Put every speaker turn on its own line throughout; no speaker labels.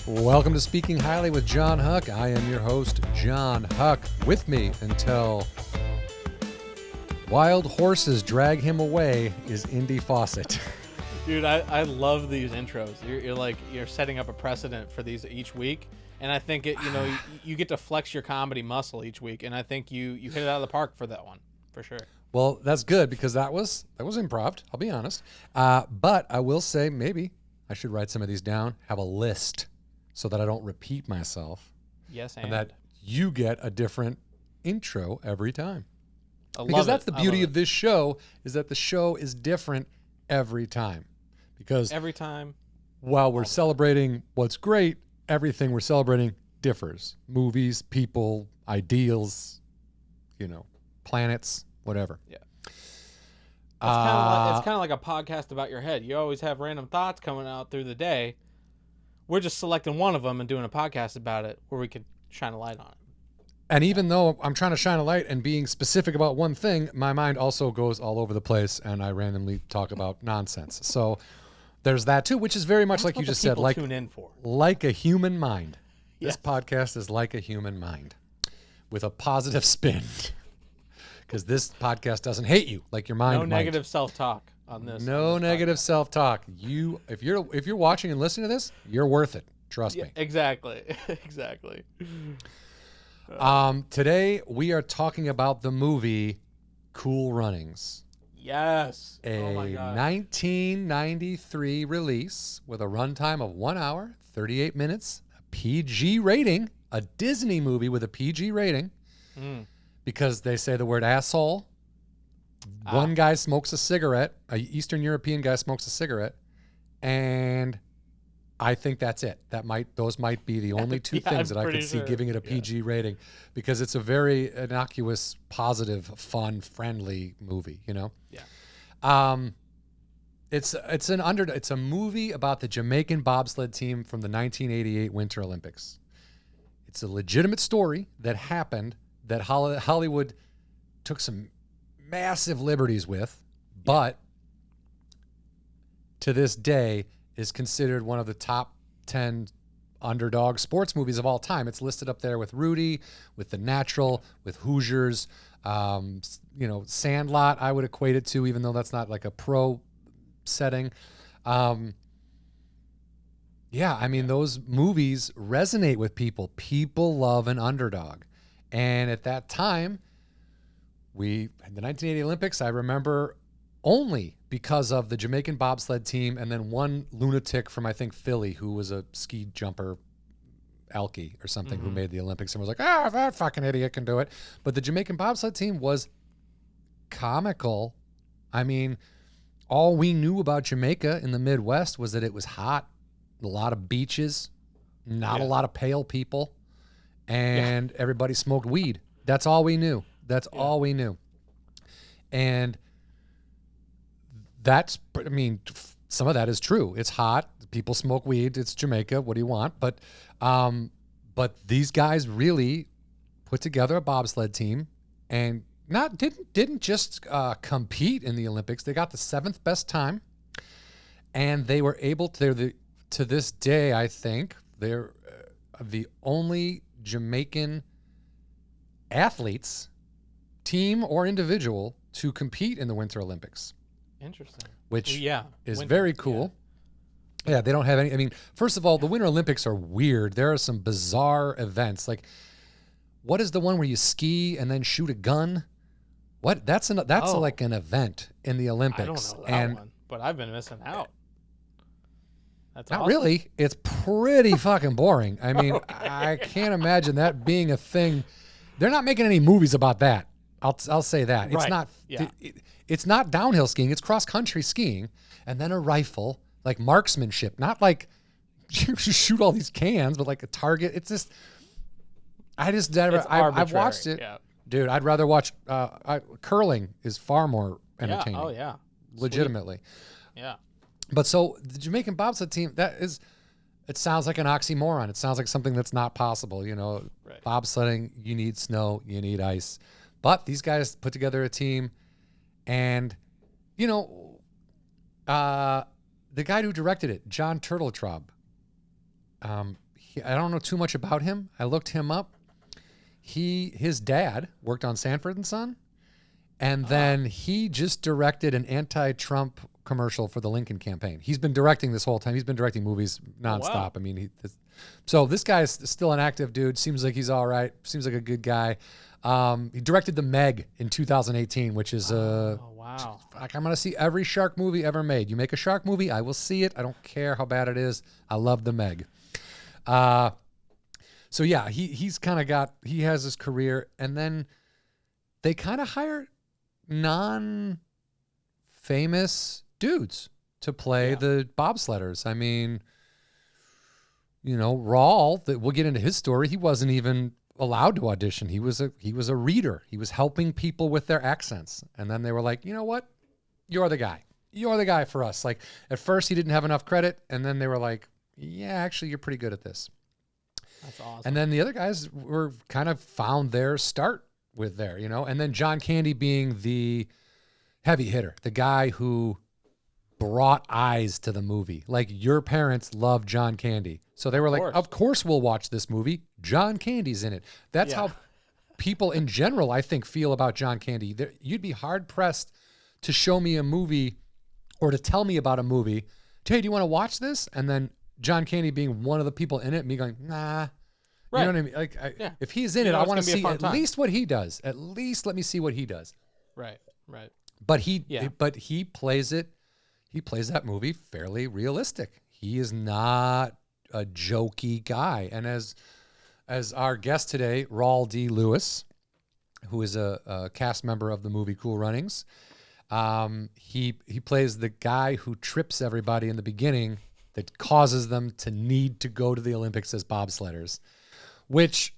Welcome to Speaking Highly with Jon Huck. I am your host, Jon Huck. With me until wild horses drag him away is Indy Fawcett.
Dude, I love these intros. You're setting up a precedent for these each week, and I think you get to flex your comedy muscle each week, and I think you hit it out of the park for that one, for sure.
Well, that's good because that was improv, I'll be honest. But I will say maybe I should write some of these down, have a list so that I don't repeat myself.
Yes,
and that you get a different intro every time.
Because
that's the beauty of this show, is that the show is different every time. Because
every time,
while we're celebrating what's great, everything we're celebrating differs. Movies, people, ideals, planets, whatever.
Yeah. It's kind of like a podcast about your head. You always have random thoughts coming out through the day. We're just selecting one of them and doing a podcast about it where we could shine a light on it.
And even though I'm trying to shine a light and being specific about one thing, my mind also goes all over the place and I randomly talk about nonsense. So there's that too, which is very much like you just said, like a human mind.
Yes.
This podcast is like a human mind with a positive spin. Because this podcast doesn't hate you like your mind.
No negative self-talk on this.
No negative self-talk. If you're watching and listening to this, you're worth it. Trust me.
Exactly. Exactly.
Today we are talking about the movie Cool Runnings.
Yes.
A 1993 release with a runtime of 1 hour, 38 minutes, a PG rating, a Disney movie with a PG rating. Because they say the word asshole. One guy smokes a cigarette, an Eastern European guy smokes a cigarette, and I think that's it. Those might be the only two things that I could see giving it a PG rating, because it's a very innocuous, positive, fun, friendly movie.
Yeah.
It's a movie about the Jamaican bobsled team from the 1988 Winter Olympics. It's a legitimate story that happened that Hollywood took some massive liberties with, but to this day is considered one of the top 10 underdog sports movies of all time. It's listed up there with Rudy, with The Natural, with Hoosiers, Sandlot I would equate it to, even though that's not like a pro setting. Those movies resonate with people. People love an underdog. And at that time, in the 1980 Olympics, I remember only because of the Jamaican bobsled team and then one lunatic from, I think, Philly, who was a ski jumper, Elke or something, who made the Olympics and was like, that fucking idiot can do it. But the Jamaican bobsled team was comical. I mean, all we knew about Jamaica in the Midwest was that it was hot, a lot of beaches, not a lot of pale people. And everybody smoked weed. That's all we knew. All we knew. And some of that is true. It's hot. People smoke weed. It's Jamaica. What do you want? But these guys really put together a bobsled team and didn't just compete in the Olympics. They got the 7th best time, and they were able to. To this day, I think they're the only Jamaican athletes, team or individual, to compete in the Winter Olympics.
Interesting.
Which is very cool. Yeah, they don't have any. I mean, first of all, the Winter Olympics are weird. There are some bizarre events. Like, what is the one where you ski and then shoot a gun? What? That's like an event in the Olympics.
I don't know that one, but I've been missing out. That's
not
awesome.
Really. It's pretty fucking boring. I mean, I can't imagine that being a thing. They're not making any movies about that. I'll say that.
Right.
It's not.
Yeah.
It's not downhill skiing. It's cross country skiing, and then a rifle, like marksmanship. Not like you shoot all these cans, but like a target. It's just. I've watched it, dude. I'd rather watch. Curling is far more entertaining.
Yeah. Oh yeah.
Legitimately.
Sweet. Yeah.
But so the Jamaican bobsled team, it sounds like an oxymoron. It sounds like something that's not possible.
Right.
Bobsledding, you need snow, you need ice. But these guys put together a team, and, the guy who directed it, John Turteltraub, I don't know too much about him. I looked him up. His dad worked on Sanford and Son, and then he just directed an anti-Trump commercial for the Lincoln campaign. He's been directing this whole time. He's been directing movies nonstop.
Wow.
I mean, so this guy is still an active dude. Seems like he's all right. Seems like a good guy. He directed The Meg in 2018, which is
Oh, wow.
like, I'm gonna see every shark movie ever made. You make a shark movie, I will see it. I don't care how bad it is. I love The Meg. So yeah, he has his career, and then they kind of hire non-famous dudes to play the bobsledders. I mean, Rawle, that we'll get into his story. He wasn't even allowed to audition. He was a reader. He was helping people with their accents. And then they were like, you know what? You're the guy. You're the guy for us. Like, at first he didn't have enough credit, and then they were like, yeah, actually you're pretty good at this.
That's awesome.
And then the other guys were kind of found their start with there, and then John Candy being the heavy hitter, the guy who brought eyes to the movie. Like, your parents love John Candy. So they were like, of course we'll watch this movie. John Candy's in it. That's how people in general, I think, feel about John Candy. You'd be hard pressed to show me a movie or to tell me about a movie. Hey, do you want to watch this? And then John Candy being one of the people in it, me going, nah.
Right.
You know what I mean? Like, if he's in it, I want to see at least what he does. At least let me see what he does.
Right.
But he plays it. He plays that movie fairly realistic. He is not a jokey guy. And as our guest today, Rawle D. Lewis, who is a cast member of the movie Cool Runnings, he plays the guy who trips everybody in the beginning that causes them to need to go to the Olympics as bobsledders, which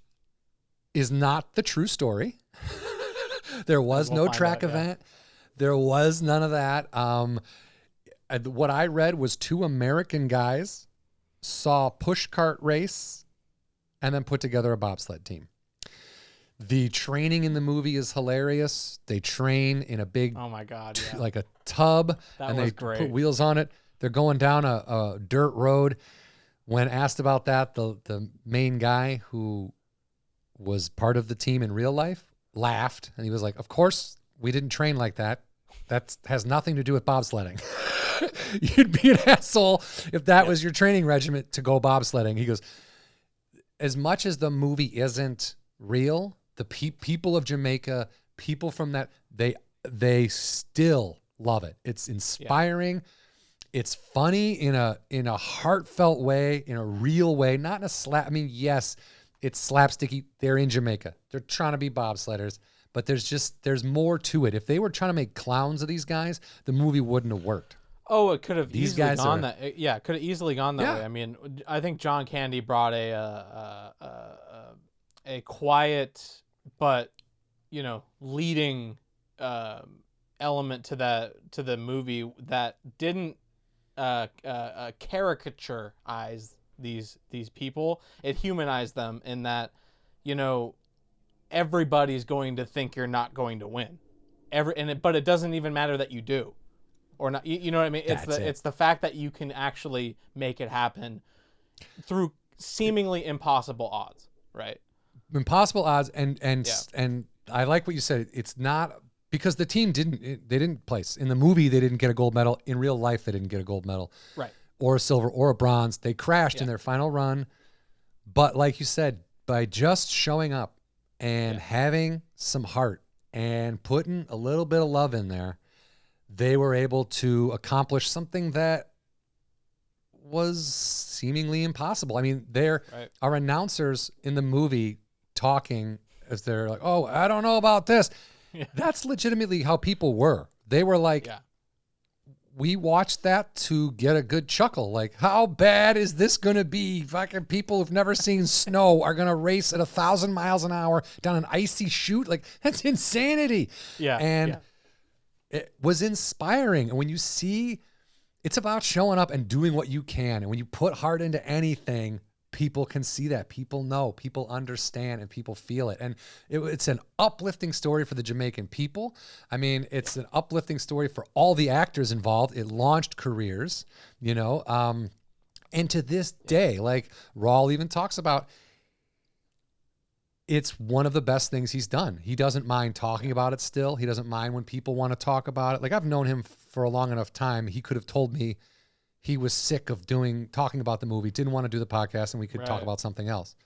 is not the true story. There was no track event. There was none of that. What I read was 2 American guys saw a push cart race and then put together a bobsled team. The training in the movie is hilarious. They train in a big,
oh my God,
like a tub, and they put wheels on it. They're going down a dirt road. When asked about that, the main guy who was part of the team in real life laughed, and he was like, of course, we didn't train like that. That has nothing to do with bobsledding. You'd be an asshole if that was your training regimen to go bobsledding. He goes, as much as the movie isn't real, the people of Jamaica, people from that, they still love it. It's inspiring. It's funny in a heartfelt way, in a real way, not in a slap. I mean, yes, it's slapsticky. They're in Jamaica. They're trying to be bobsledders, but there's more to it. If they were trying to make clowns of these guys, the movie wouldn't have worked.
Oh, it could have easily gone that. Yeah, it could have easily gone that way. I mean, I think John Candy brought a quiet but leading element to the movie that didn't caricaturize these people. It humanized them in that everybody's going to think you're not going to win. But it doesn't even matter that you do. Or not, you know what I mean? It's the fact that you can actually make it happen through seemingly impossible odds, right?
Impossible odds, and I like what you said. It's not because the team didn't place in the movie. They didn't get a gold medal. In real life, they didn't get a gold medal,
right?
Or a silver, or a bronze. They crashed in their final run. But like you said, by just showing up and having some heart and putting a little bit of love in there, they were able to accomplish something that was seemingly impossible. I mean, there are announcers in the movie talking as they're like, oh, I don't know about this. Yeah. That's legitimately how people were. They were like, we watched that to get a good chuckle. Like, how bad is this going to be? Fucking people who've never seen snow are going to race at 1,000 miles an hour down an icy chute. Like, that's insanity.
Yeah.
And it was inspiring. And when you see, it's about showing up and doing what you can. And when you put heart into anything, people can see that. People know, people understand, and people feel it. And it's an uplifting story for the Jamaican people. I mean, it's an uplifting story for all the actors involved. It launched careers, And to this day, like Rawle even talks about, it's one of the best things he's done. He doesn't mind talking about it still. He doesn't mind when people want to talk about it. Like, I've known him for a long enough time. He could have told me he was sick of talking about the movie, didn't want to do the podcast, and we could talk about something else.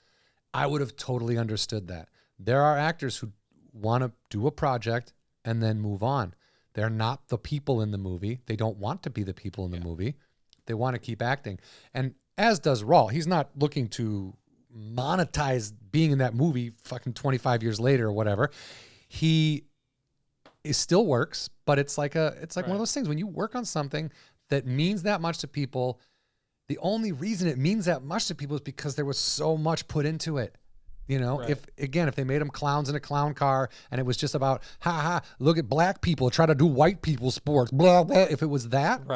I would have totally understood that. There are actors who want to do a project and then move on. They're not the people in the movie. They don't want to be the people in the movie. They want to keep acting. And as does Rawle. He's not looking to monetize being in that movie fucking 25 years later or whatever. He still works, but it's like one of those things when you work on something that means that much to people, the only reason it means that much to people is because there was so much put into it. You know, if they made them clowns in a clown car and it was just about, look at black people try to do white people sports, blah, blah. If it was that,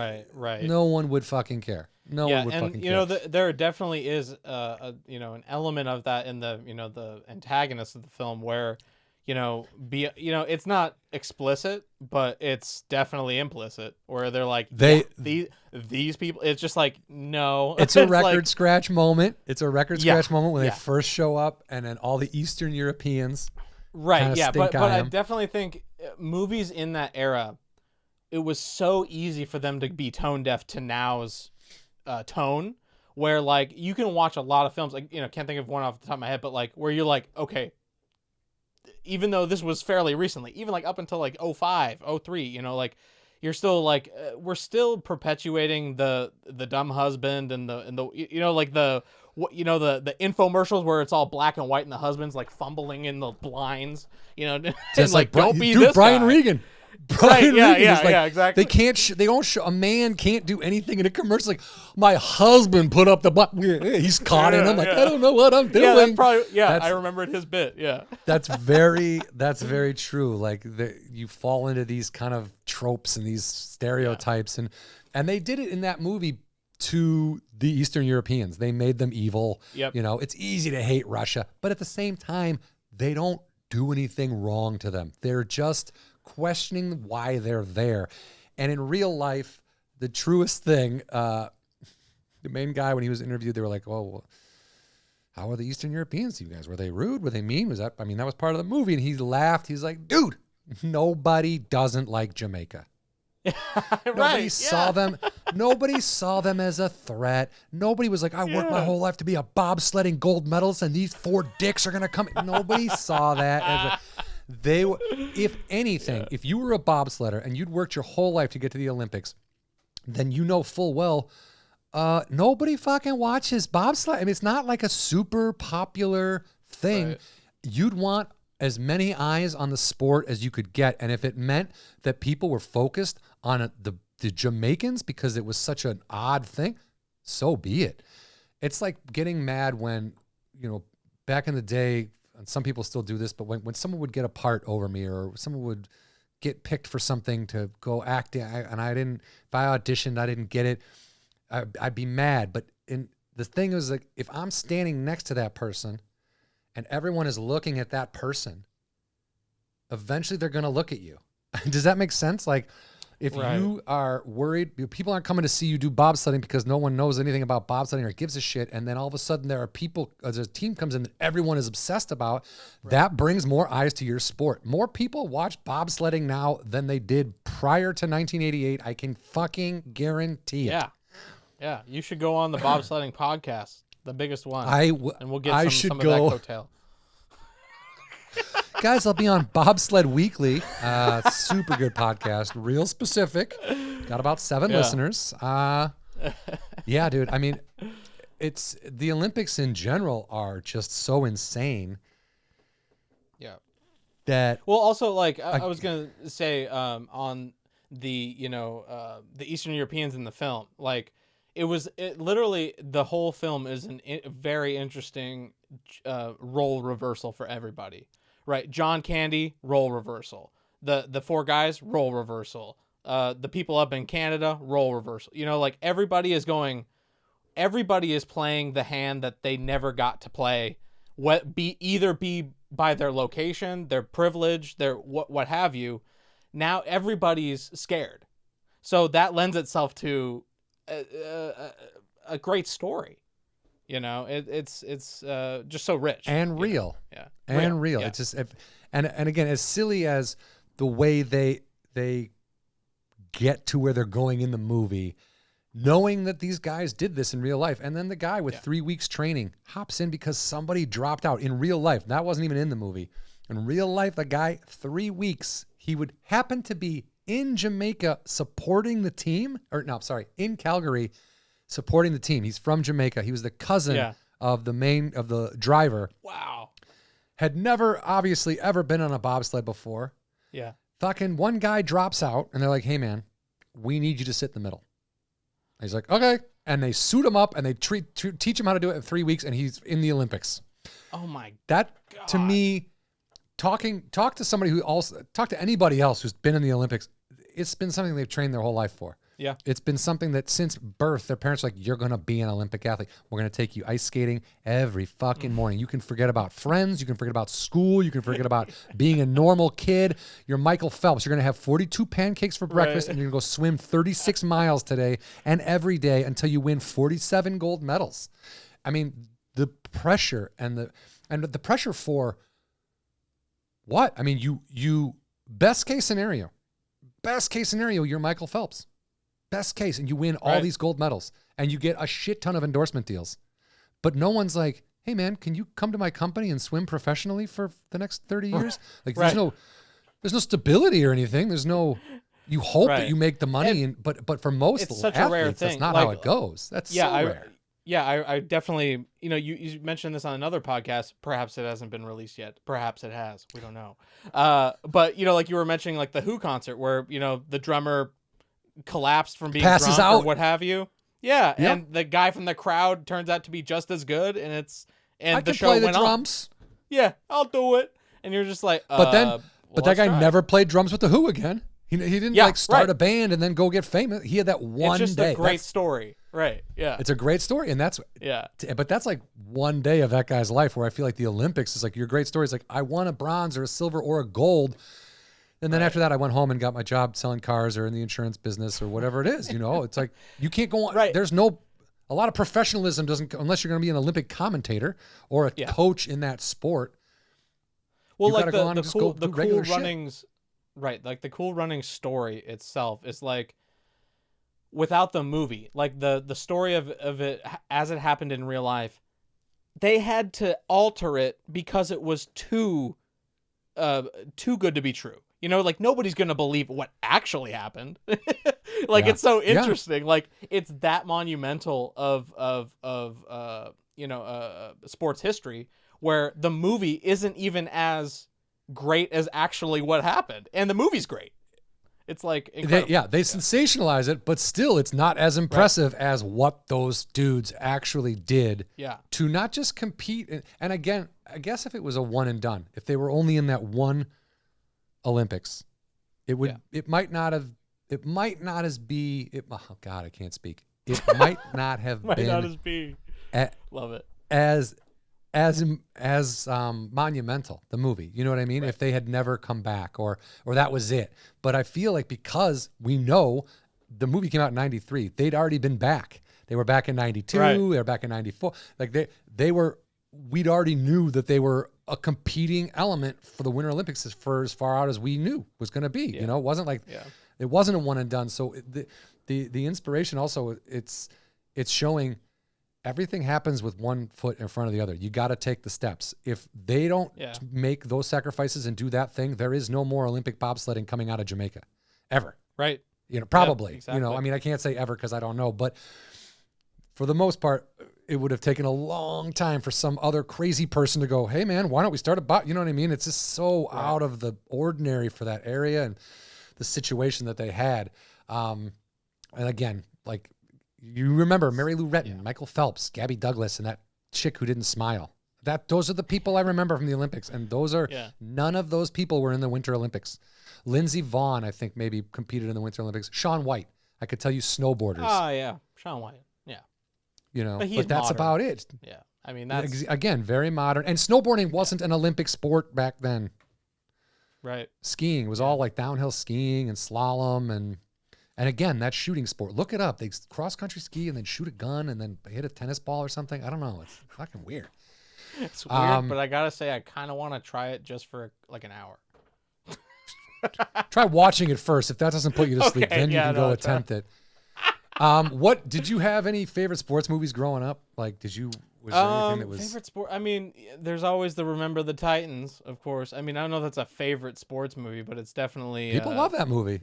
no one would fucking care. No one would fucking care.
You know, there definitely is, an element of that in the antagonist of the film where, it's not explicit, but it's definitely implicit. Where they're like, these people. It's just like, no.
It's a record scratch moment. It's a record scratch moment when they first show up, and then all the Eastern Europeans.
Right. Yeah. But I definitely think movies in that era, it was so easy for them to be tone deaf to now's tone. Where like you can watch a lot of films, like can't think of one off the top of my head, but like where you're like, okay. Even though this was fairly recently, even like up until like 05, 03, like you're still like, we're still perpetuating the dumb husband and the infomercials where it's all black and white and the husband's like fumbling in the blinds,
just
like don't be this
Brian
guy.
Regan.
Exactly.
They don't show, a man can't do anything in a commercial. Like, my husband put up the he's caught in. I'm like, I don't know what I'm doing.
I remembered his bit. Yeah.
That's very true. Like you fall into these kind of tropes and these stereotypes and they did it in that movie to the Eastern Europeans. They made them evil.
Yep.
It's easy to hate Russia, but at the same time, they don't do anything wrong to them. They're just questioning why they're there. And in real life, the truest thing, the main guy, when he was interviewed, they were like, oh, how are the Eastern Europeans to you guys? Were they rude? Were they mean? That was part of the movie. And he laughed. He's like, dude, nobody doesn't like Jamaica. Nobody saw them. Nobody saw them as a threat. Nobody was like, I worked my whole life to be a bobsledding gold medalist and these 4 dicks are going to come. Nobody saw that as if anything, if you were a bobsledder and you'd worked your whole life to get to the Olympics, then full well, nobody fucking watches bobsled. I mean, it's not like a super popular thing. Right. You'd want as many eyes on the sport as you could get. And if it meant that people were focused on the Jamaicans because it was such an odd thing, so be it. It's like getting mad when, back in the day, and some people still do this, but when someone would get a part over me or someone would get picked for something to go act and if I auditioned, I didn't get it, I'd be mad. But the thing is, like, if I'm standing next to that person and everyone is looking at that person, eventually they're going to look at you. Does that make sense? Like, if you are worried, people aren't coming to see you do bobsledding because no one knows anything about bobsledding or gives a shit. And then all of a sudden there are people, as a team comes in that everyone is obsessed about, that brings more eyes to your sport. More people watch bobsledding now than they did prior to 1988. I can fucking guarantee it.
Yeah. You should go on the bobsledding podcast, the biggest one. And we'll get some of that coattail.
Guys, I'll be on Bobsled Weekly. Super good podcast. Real specific. Got about 7 listeners. Yeah, dude. I mean, it's the Olympics in general are just so insane.
Yeah.
That
also, like, I was going to say on the, the Eastern Europeans in the film, like, it literally, the whole film is a very interesting role reversal for everybody. Right, John Candy, role reversal. The 4 guys, role reversal. The people up in Canada, role reversal. Like everybody is playing the hand that they never got to play. Either be by their location, their privilege, their what have you. Now everybody's scared, so that lends itself to a great story. You know, it's just so rich
and real.
Yeah,
and real.
Yeah.
It's just and again, as silly as the way they get to where they're going in the movie, knowing that these guys did this in real life, and then the guy with 3 weeks training hops in because somebody dropped out in real life. That wasn't even in the movie. In real life, the guy 3 weeks, he would happen to be in Jamaica supporting the team, in Calgary supporting the team. He's from Jamaica. He was the cousin of the driver.
Wow.
Had never obviously ever been on a bobsled before.
Yeah.
Fucking one guy drops out and they're like, hey man, we need you to sit in the middle. And he's like, okay. And they suit him up and they teach him how to do it in 3 weeks, and he's in the Olympics.
Oh my
That
God.
To me, talk to somebody talk to anybody else who's been in the Olympics. It's been something they've trained their whole life for.
Yeah.
It's been something that since birth, their parents are like, you're going to be an Olympic athlete. We're going to take you ice skating every fucking morning. You can forget about friends. You can forget about school. You can forget about being a normal kid. You're Michael Phelps. You're going to have 42 pancakes for breakfast, and you're going to go swim 36 miles today and every day until you win 47 gold medals. I mean, the pressure and the pressure for what? I mean, you best case scenario, you're Michael Phelps. Best case, and you win all these gold medals, and you get a shit ton of endorsement deals. But no one's like, hey man, can you come to my company and swim professionally for the next 30 years? Like there's no stability or anything. There's no, you hope that you make the money, but for most
it's such
athletes,
a rare thing.
That's not
like,
how it goes. That's so rare.
Yeah, I definitely, you mentioned this on another podcast. Perhaps it hasn't been released yet. Perhaps it has. We don't know. But, like you were mentioning, like the Who concert where, the drummer collapsed from being
passes
drunk
out
or what have you. Yeah, and the guy from the crowd turns out to be just as good, and the show went on. I can play the drums. Yeah, I'll do it. And you're just like,
but that guy never played drums with the Who again. He didn't start a band and then go get famous. He had that one day.
It's just a great story. Right. Yeah.
It's a great story. And that's, but that's like one day of that guy's life where I feel like the Olympics is like your great story. It's like, I won a bronze or a silver or a gold. And then after that, I went home and got my job selling cars or in the insurance business or whatever it is. It's like, you can't go on. Right. There's a lot of professionalism unless you're going to be an Olympic commentator or a coach in that sport.
Well, like the cool runnings. Right, like the Cool Runnings story itself is like, without the movie, like the story of it as it happened in real life, they had to alter it because it was too good to be true. Like nobody's gonna believe what actually happened. It's so interesting. Like it's that monumental of sports history, where the movie isn't even as great as actually what happened, and the movie's great. It's like incredible.
They sensationalize it, but still it's not as impressive as what those dudes actually did to not just compete. And again, I guess if it was a one and done, if they were only in that one Olympics, it might not have oh God, I can't speak. It might not have
love it
as monumental, the movie, you know what I mean? If they had never come back or that was it. But I feel like because we know the movie came out in 93, they'd already been back. They were back in 92, they were back in 94. Like we'd already knew that they were a competing element for the Winter Olympics for as far out as we knew was going to be. It wasn't like it wasn't a one and done. So the inspiration also, it's showing everything happens with one foot in front of the other. You got to take the steps. If they don't make those sacrifices and do that thing, there is no more Olympic bobsledding coming out of Jamaica ever.
Right.
Probably,
yep, exactly.
I mean, I can't say ever because I don't know, but for the most part, it would have taken a long time for some other crazy person to go, hey man, why don't we start you know what I mean? It's just so out of the ordinary for that area and the situation that they had. And again, like, you remember Mary Lou Retton, Michael Phelps, Gabby Douglas, and that chick who didn't smile. Those are the people I remember from the Olympics, and none of those people were in the Winter Olympics. Lindsey Vonn, I think, maybe competed in the Winter Olympics. Shaun White, I could tell you, snowboarders.
Oh yeah, Shaun White, yeah.
But that's modern. About it.
Yeah, I mean that's
again very modern. And snowboarding wasn't an Olympic sport back then.
Right.
Skiing was all like downhill skiing and slalom and And again, that shooting sport. Look it up. They cross country ski and then shoot a gun and then hit a tennis ball or something. I don't know. It's fucking weird.
It's weird, but I gotta say, I kind of want to try it just for like an hour.
Try watching it first. If that doesn't put you to sleep, then you can go attempt it. What did you have any favorite sports movies growing up? Like, was there anything that was
favorite sport? I mean, there's always the Remember the Titans, of course. I mean, I don't know if that's a favorite sports movie, but it's definitely
people love that movie.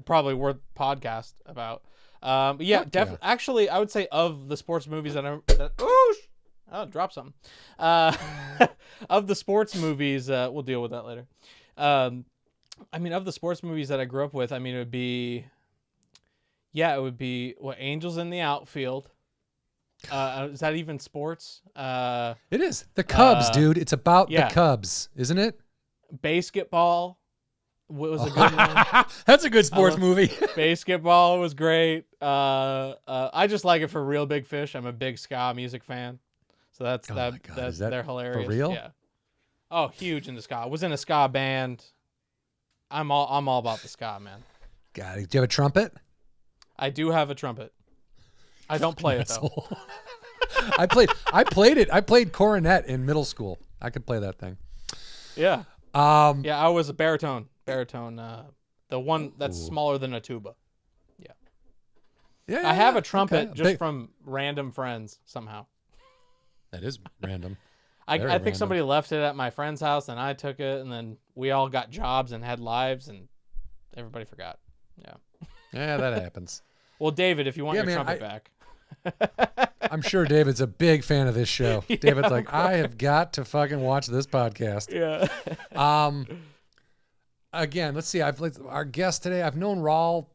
Probably worth podcast about. Yeah, definitely. Yeah. Actually, I would say of the sports movies drop something. Of the sports movies, we'll deal with that later. I mean, of the sports movies that I grew up with, I mean, it would be Angels in the Outfield. Is that even sports?
It is. The Cubs, dude. It's about the Cubs, isn't it?
Basketball was a good one.
That's a good sports movie.
Basketball was great. I just like it for Real Big Fish. I'm a big ska music fan. So that's they're hilarious.
For real?
Yeah. Oh, huge in the ska. I was in a ska band. I'm all about the ska, man.
Got it. Do you have a trumpet?
I do have a trumpet. I don't play it though.
I played it. I played cornet in middle school. I could play that thing.
Yeah. I was a baritone. The one that's smaller than a tuba. Yeah. Yeah. I have a trumpet from random friends somehow.
That is random.
I think somebody left it at my friend's house, and I took it, and then we all got jobs and had lives, and everybody forgot. Yeah.
Yeah, that happens.
Well, David, if you want your trumpet back.
I'm sure David's a big fan of this show. Yeah, David's like, I have got to fucking watch this podcast.
Yeah.
Again, let's see. Our guest today. I've known Rawle.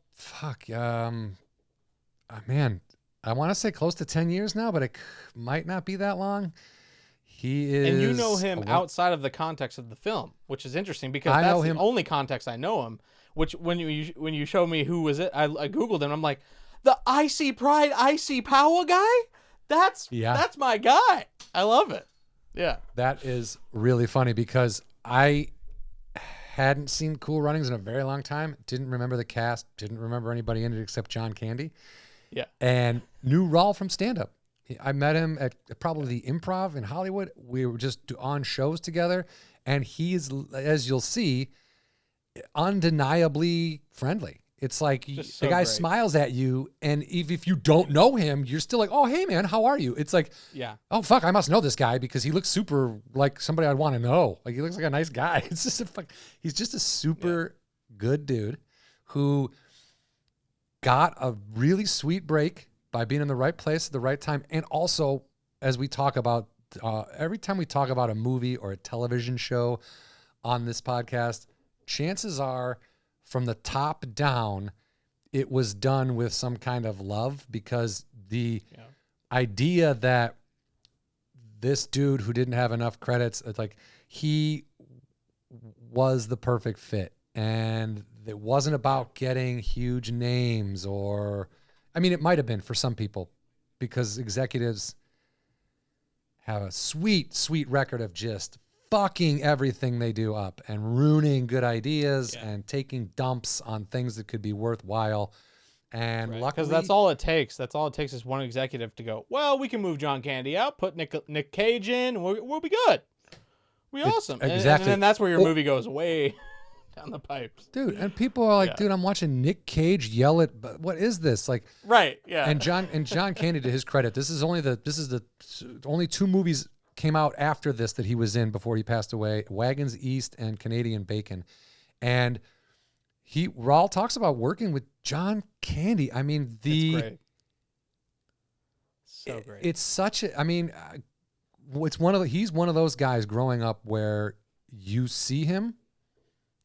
Man, I want to say close to 10 years now, but it might not be that long. He is.
And you know him outside of the context of the film, which is interesting because that's the only context I know him. Which when you show me who was it, I Googled him. I'm like, the Icy Pride, Icy Power guy? That's my guy. I love it. Yeah.
That is really funny because I hadn't seen Cool Runnings in a very long time. Didn't remember the cast. Didn't remember anybody in it except John Candy.
Yeah.
And knew Rawle from stand-up. I met him at probably the Improv in Hollywood. We were just on shows together. And he's, as you'll see, undeniably friendly. It's like the guy smiles at you, and if you don't know him, you're still like, oh, hey, man, how are you? It's like, oh, fuck, I must know this guy because he looks super like somebody I'd want to know. Like, he looks like a nice guy. It's just he's just a super good dude who got a really sweet break by being in the right place at the right time. And also, as we talk about, every time we talk about a movie or a television show on this podcast, chances are from the top down, it was done with some kind of love because the idea that this dude who didn't have enough credits, it's like he was the perfect fit. And it wasn't about getting huge names I mean, it might have been for some people because executives have a sweet, sweet record of just fucking everything they do up and ruining good ideas and taking dumps on things that could be worthwhile. And luckily,
because that's all it takes. That's all it takes is one executive to go, well, we can move John Candy out, put Nick Cage in, we'll be good. We'll be awesome.
Exactly.
And then that's where your movie goes way down the pipes.
Dude, and people are like, dude, I'm watching Nick Cage yell at, but what is this? Like,
right, yeah.
And John Candy, to his credit, this is the only two movies came out after this that he was in before he passed away, Wagons East and Canadian Bacon. And Rawle talks about working with John Candy. I mean,
it's great. So great.
It's such a, I mean, he's one of those guys growing up where you see him,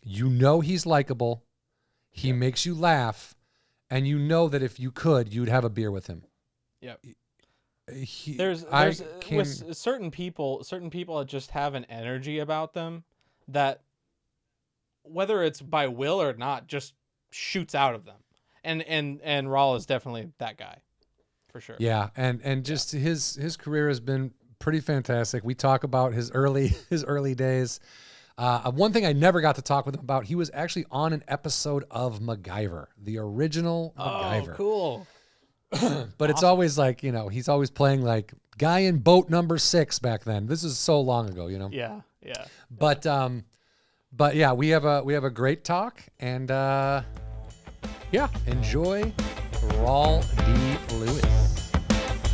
you know he's likable, he makes you laugh, and you know that if you could, you'd have a beer with him.
Yep. With certain people that just have an energy about them that, whether it's by will or not, just shoots out of them. And Rawle is definitely that guy, for sure.
Yeah, and just his career has been pretty fantastic. We talk about his early days. One thing I never got to talk with him about, he was actually on an episode of MacGyver, the original MacGyver.
Oh, cool.
But it's always like, he's always playing like guy in boat number 6 back then. This is so long ago,
Yeah.
But yeah, we have a great talk, and enjoy Rawle D. Lewis.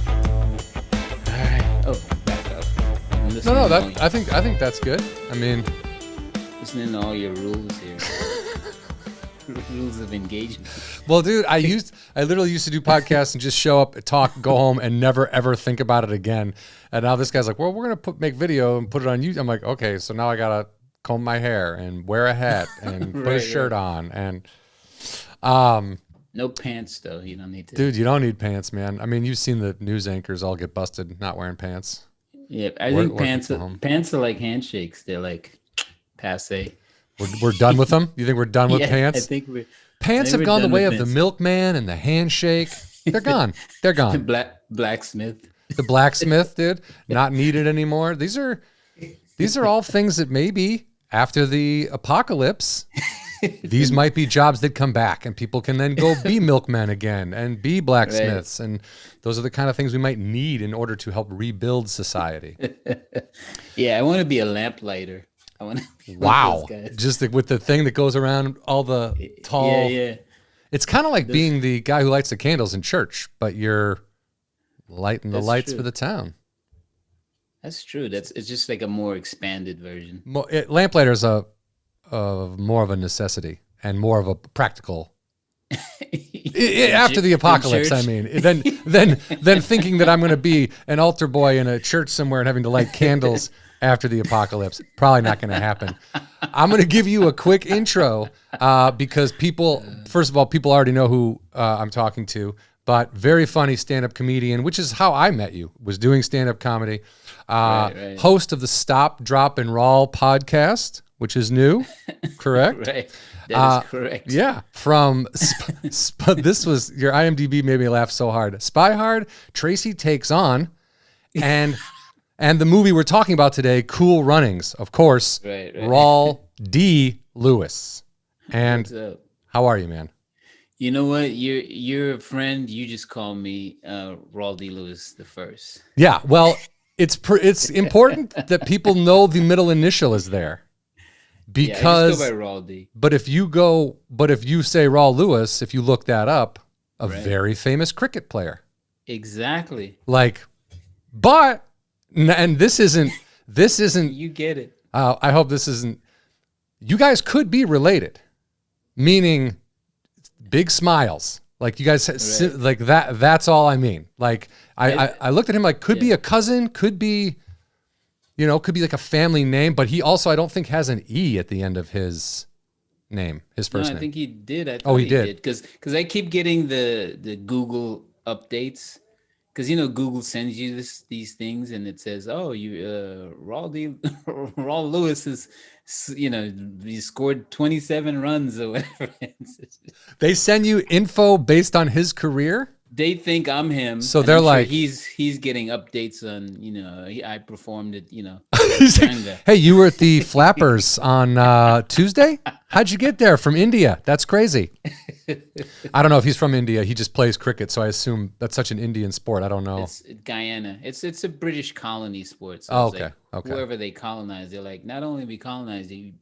All right. Oh, back up.
No, I think that's good. I mean,
listening to all your rules here. Rules of engagement.
well, dude, I literally used to do podcasts and just show up, talk, go home, and never ever think about it again. And now this guy's like, well, we're gonna make video and put it on YouTube. I'm like, okay, so now I gotta comb my hair and wear a hat and put a shirt on and
no pants though. You don't need to.
Dude, you don't need pants, man. I mean, you've seen the news anchors all get busted not wearing pants.
Yeah, I think pants are like handshakes. They're like passe.
We're done with them? You think we're done with pants?
I think
pants have gone the way of the milkman and the handshake. They're gone. They're gone.
Blacksmith.
The blacksmith, dude, not needed anymore. These are all things that maybe after the apocalypse, these might be jobs that come back and people can then go be milkmen again and be blacksmiths. Right. And those are the kind of things we might need in order to help rebuild society.
Yeah, I want to be a lamplighter. I want to be
wow. Just with the thing that goes around all the tall.
Yeah.
It's kind of like being the guy who lights the candles in church, but you're lighting the lights for the town.
That's true. It's just like a more expanded version.
Lamplighter is more of a necessity and more of a practical. After the apocalypse, I mean, then thinking that I'm going to be an altar boy in a church somewhere and having to light candles after the apocalypse, probably not going to happen. I'm going to give you a quick intro because first of all, people already know who I'm talking to. But very funny stand-up comedian, which is how I met you, was doing stand-up comedy. Right. Host of the Stop, Drop, and Rawle podcast, which is new, correct?
Right, that is correct.
Yeah, from, this was, your IMDb made me laugh so hard. Spy Hard, Tracy Takes On, and the movie we're talking about today, Cool Runnings, of course,
right.
Rawle D. Lewis. And how are you, man?
You know what? You're a friend. You just call me Rawle D. Lewis the first.
Yeah, well, it's important that people know the middle initial is there, because
I just go by Rawle D.
But if you say Rawle Lewis, if you look that up, very famous cricket player.
Exactly.
And this isn't.
You get it.
I hope this isn't. You guys could be related, meaning. Big smiles, like you guys, like that. That's all I mean. Like I looked at him like could be a cousin, could be like a family name, but he also I don't think has an E at the end of his name, his first name.
I think he did. He did because I keep getting the Google updates because Google sends you these things and it says Rawle Lewis is. He scored 27 runs or whatever.
They send you info based on his career.
They think I'm him,
so they're like,
he's getting updates on. I performed it.
Hey, you were at the Flappers on Tuesday. How'd you get there from India? That's crazy. I don't know if he's from India. He just plays cricket, so I assume that's such an Indian sport. I don't know.
It's Guyana. It's a British colony sport. So
okay.
Whoever they colonize, they're like, not only we colonize, you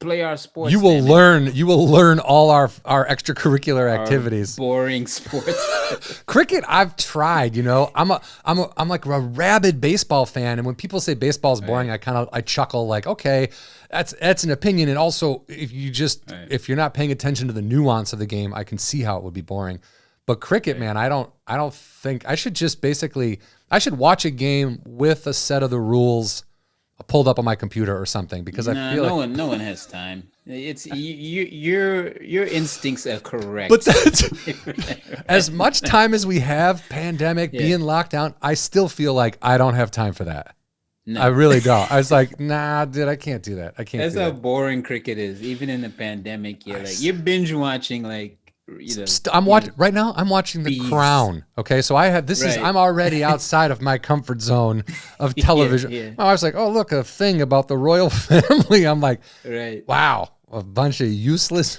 play our sports.
You will learn all our extracurricular activities.
Boring sports.
Cricket, I've tried. I'm like a rabid baseball fan, and when people say baseball is boring, I chuckle like, okay, that's an opinion. And also, if you're not paying attention to the nuance of the game, I can see how it would be boring. But cricket, man, I don't think I should just I should watch a game with a set of the rules pulled up on my computer or something because I feel
no one has time. It's your instincts are correct.
But that's as much time as we have, pandemic, being locked down, I still feel like I don't have time for that. No. I really don't. I was like, nah, dude, I can't do that. I can't.
That's how boring cricket is. Even in the pandemic, you're binge watching like
I'm watching right now. I'm watching The
Bees.
Crown. Okay, so I had this is
Right.
I'm already outside of my comfit zone of television.
yeah.
My wife's like, "Oh, look, a thing about the royal family." I'm like,
Right.
"Wow, a bunch of useless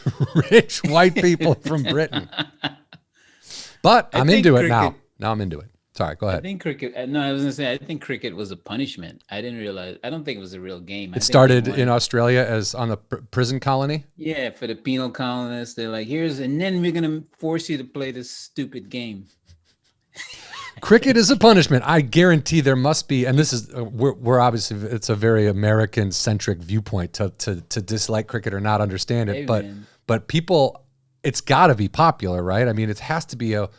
rich white people from Britain." But I'm
think
into it now.
cricket-
Now I'm into it. Sorry, go
I
ahead.
think cricket. No, I was gonna say I think cricket was a punishment. I didn't realize. I don't think it was a real game. I
It
think they
started in
wanted-
Australia as on the prison colony.
Yeah, for the penal colonists, they're like, and then we're gonna force you to play this stupid game.
Cricket is a punishment. I guarantee there must be, and this is we're obviously it's a very American centric viewpoint to dislike cricket or not understand it,
Hey,
but
man.
but people, it's got to be popular, right? I mean, it has to be a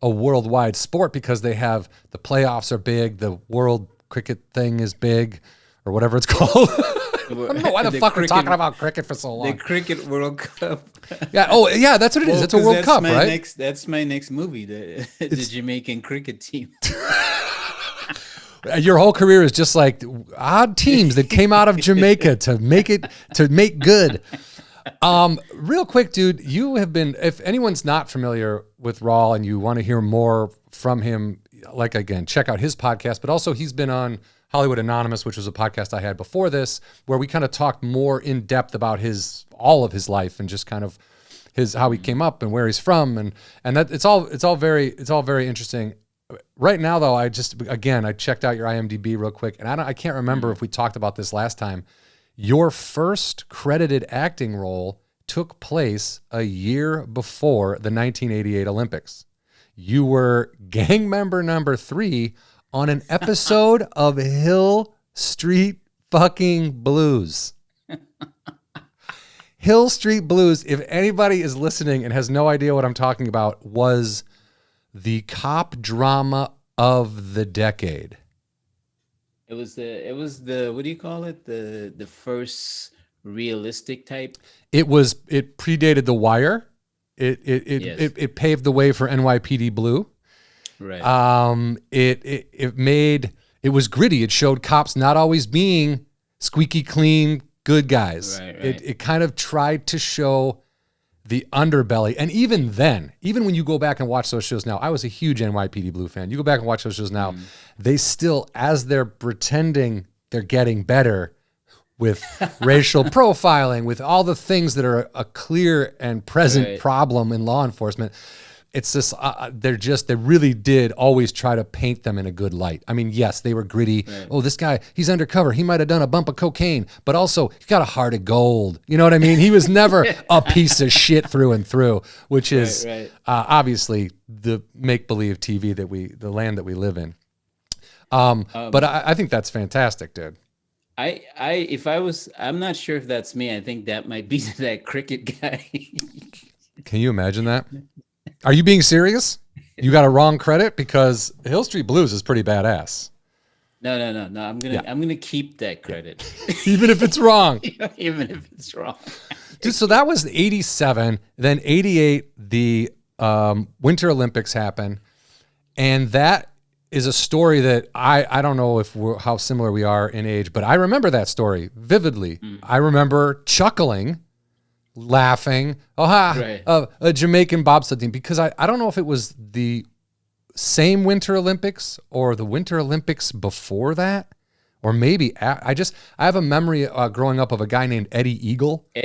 worldwide sport because they have the playoffs are big, the world cricket thing is big, or whatever it's called. I don't know why the fuck we're talking about cricket for so
The
long.
Cricket World Cup.
Yeah. Oh, yeah. That's what it is.
Well,
It's a
'cause
World
that's
Cup,
my
right?
That's my next movie, the Jamaican cricket team.
Your whole career is just like odd teams that came out of Jamaica to make good. Real quick, dude, you have been, if anyone's not familiar with Rawle and you want to hear more from him, like again, check out his podcast, but also he's been on Hollywood Anonymous, which was a podcast I had before this, where we kind of talked more in depth about all of his life and just kind of how he came up and where he's from. And that it's all very interesting. Right now, though, I checked out your IMDb real quick, and I can't remember if we talked about this last time. Your first credited acting role took place a year before the 1988 Olympics. You were gang member number 3 on an episode of Hill Street fucking Blues. Hill Street Blues, if anybody is listening and has no idea what I'm talking about, was the cop drama of the decade.
It was the what do you call it? The first realistic type.
It predated The Wire. It paved the way for NYPD Blue.
Right.
It was gritty. It showed cops not always being squeaky clean good guys.
Right.
It kind of tried to show the underbelly. And even then, even when you go back and watch those shows now, I was a huge NYPD Blue fan. You go back and watch those shows now, they still, as they're pretending they're getting better with racial profiling, with all the things that are a clear and present problem in law enforcement, it's this, they really did always try to paint them in a good light. I mean, yes, they were gritty. Right. Oh, this guy, he's undercover. He might have done a bump of cocaine, but also he's got a heart of gold. You know what I mean? He was never a piece of shit through and through, which is obviously the make-believe TV the land that we live in. But I think that's fantastic, dude.
I'm not sure if that's me. I think that might be that cricket guy.
Can you imagine that? Are you being serious? You got a wrong credit? Because Hill Street Blues is pretty badass.
No. I'm gonna keep that credit,
even if it's wrong.
Even if it's wrong.
Dude, so that was 87. Then 88, the Winter Olympics happened, and that is a story that I don't know how similar we are in age, but I remember that story vividly. I remember chuckling, laughing, a Jamaican bobsled team, because I don't know if it was the same Winter Olympics or the Winter Olympics before that, or maybe I have a memory growing up of a guy named Eddie Eagle.
Yeah.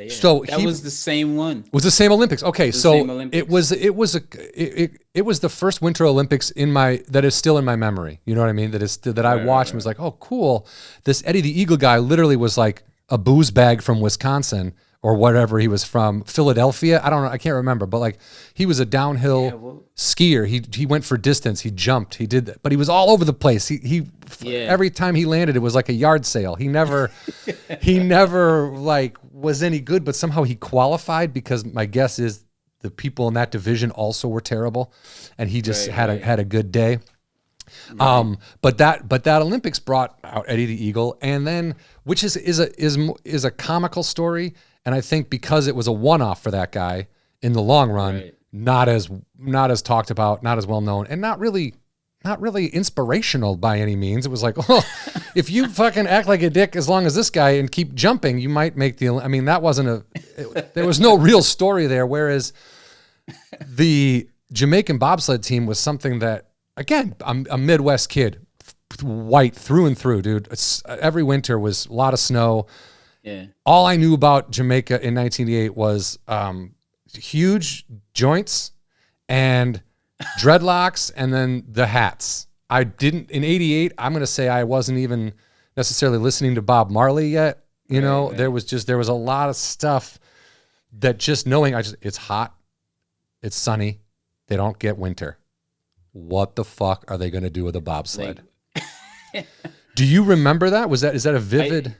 So
that was the same one.
Was the same Olympics? Okay, so it was the first Winter Olympics that is still in my memory. You know what I mean? That I watched and was like, oh, cool. This Eddie the Eagle guy literally was like a booze bag from Wisconsin or whatever he was from, Philadelphia. I don't know. I can't remember, but like he was a downhill skier. He went for distance. He jumped. He did that, but he was all over the place. Every time he landed, it was like a yard sale. He never like was any good, but somehow he qualified because my guess is the people in that division also were terrible, and he just had a good day. Right. But that Olympics brought out Eddie the Eagle, and then which is a comical story, and I think because it was a one-off for that guy in the long run, not as talked about, not as well known, and not really inspirational by any means. It was like, if you fucking act like a dick as long as this guy and keep jumping, you might make the. I mean, that wasn't there was no real story there. Whereas the Jamaican bobsled team was something that, again, I'm a Midwest kid, white through and through, dude. Every winter was a lot of snow.
Yeah.
All I knew about Jamaica in 1988 was huge joints and dreadlocks, and then the hats. I didn't in '88. I'm gonna say I wasn't even necessarily listening to Bob Marley yet. You know, right. There was a lot of stuff that just knowing it's hot, it's sunny, they don't get winter. What the fuck are they gonna do with a bobsled? Do you remember that? Is that a vivid?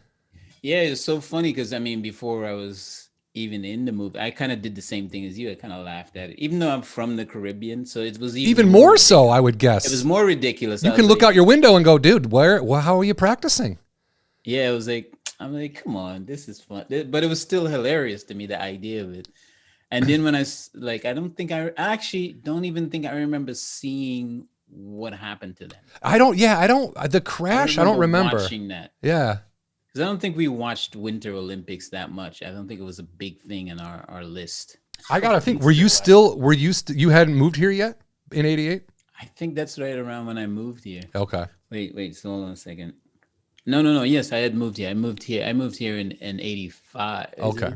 Yeah, it's so funny because I mean, before I was even in the movie, I kind of did the same thing as you. I kind of laughed at it, even though I'm from the Caribbean. So it was even
more ridiculous. So, I would guess.
It was more ridiculous.
You can look out your window and go, dude, how are you practicing?
Yeah, it was like, I'm like, come on, this is fun. But it was still hilarious to me, the idea of it. And then when I actually don't even think I remember seeing what happened to them.
The crash, I don't remember.
Watching that.
Yeah.
I don't think we watched Winter Olympics that much. I don't think it was a big thing in our list.
I gotta think. You hadn't moved here yet in '88?
I think that's right around when I moved here.
Okay.
Wait. So hold on a second. No. Yes, I had moved here. I moved here in '85.
Okay.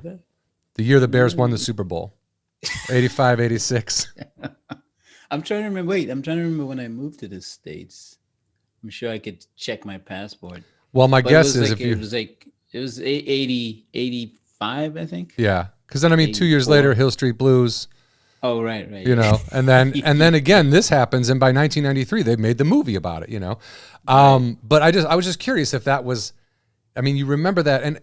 The year the Bears won the Super Bowl. 85, 86.
I'm trying to remember when I moved to the States. I'm sure I could check my passport.
Well, my guess is
it was 80, 85, I think.
Yeah, because then 2 years later, Hill Street Blues.
Oh right.
You know, and then again, this happens, and by 1993, they made the movie about it. You know,
Right.
But I was just curious if that was. I mean, you remember that, and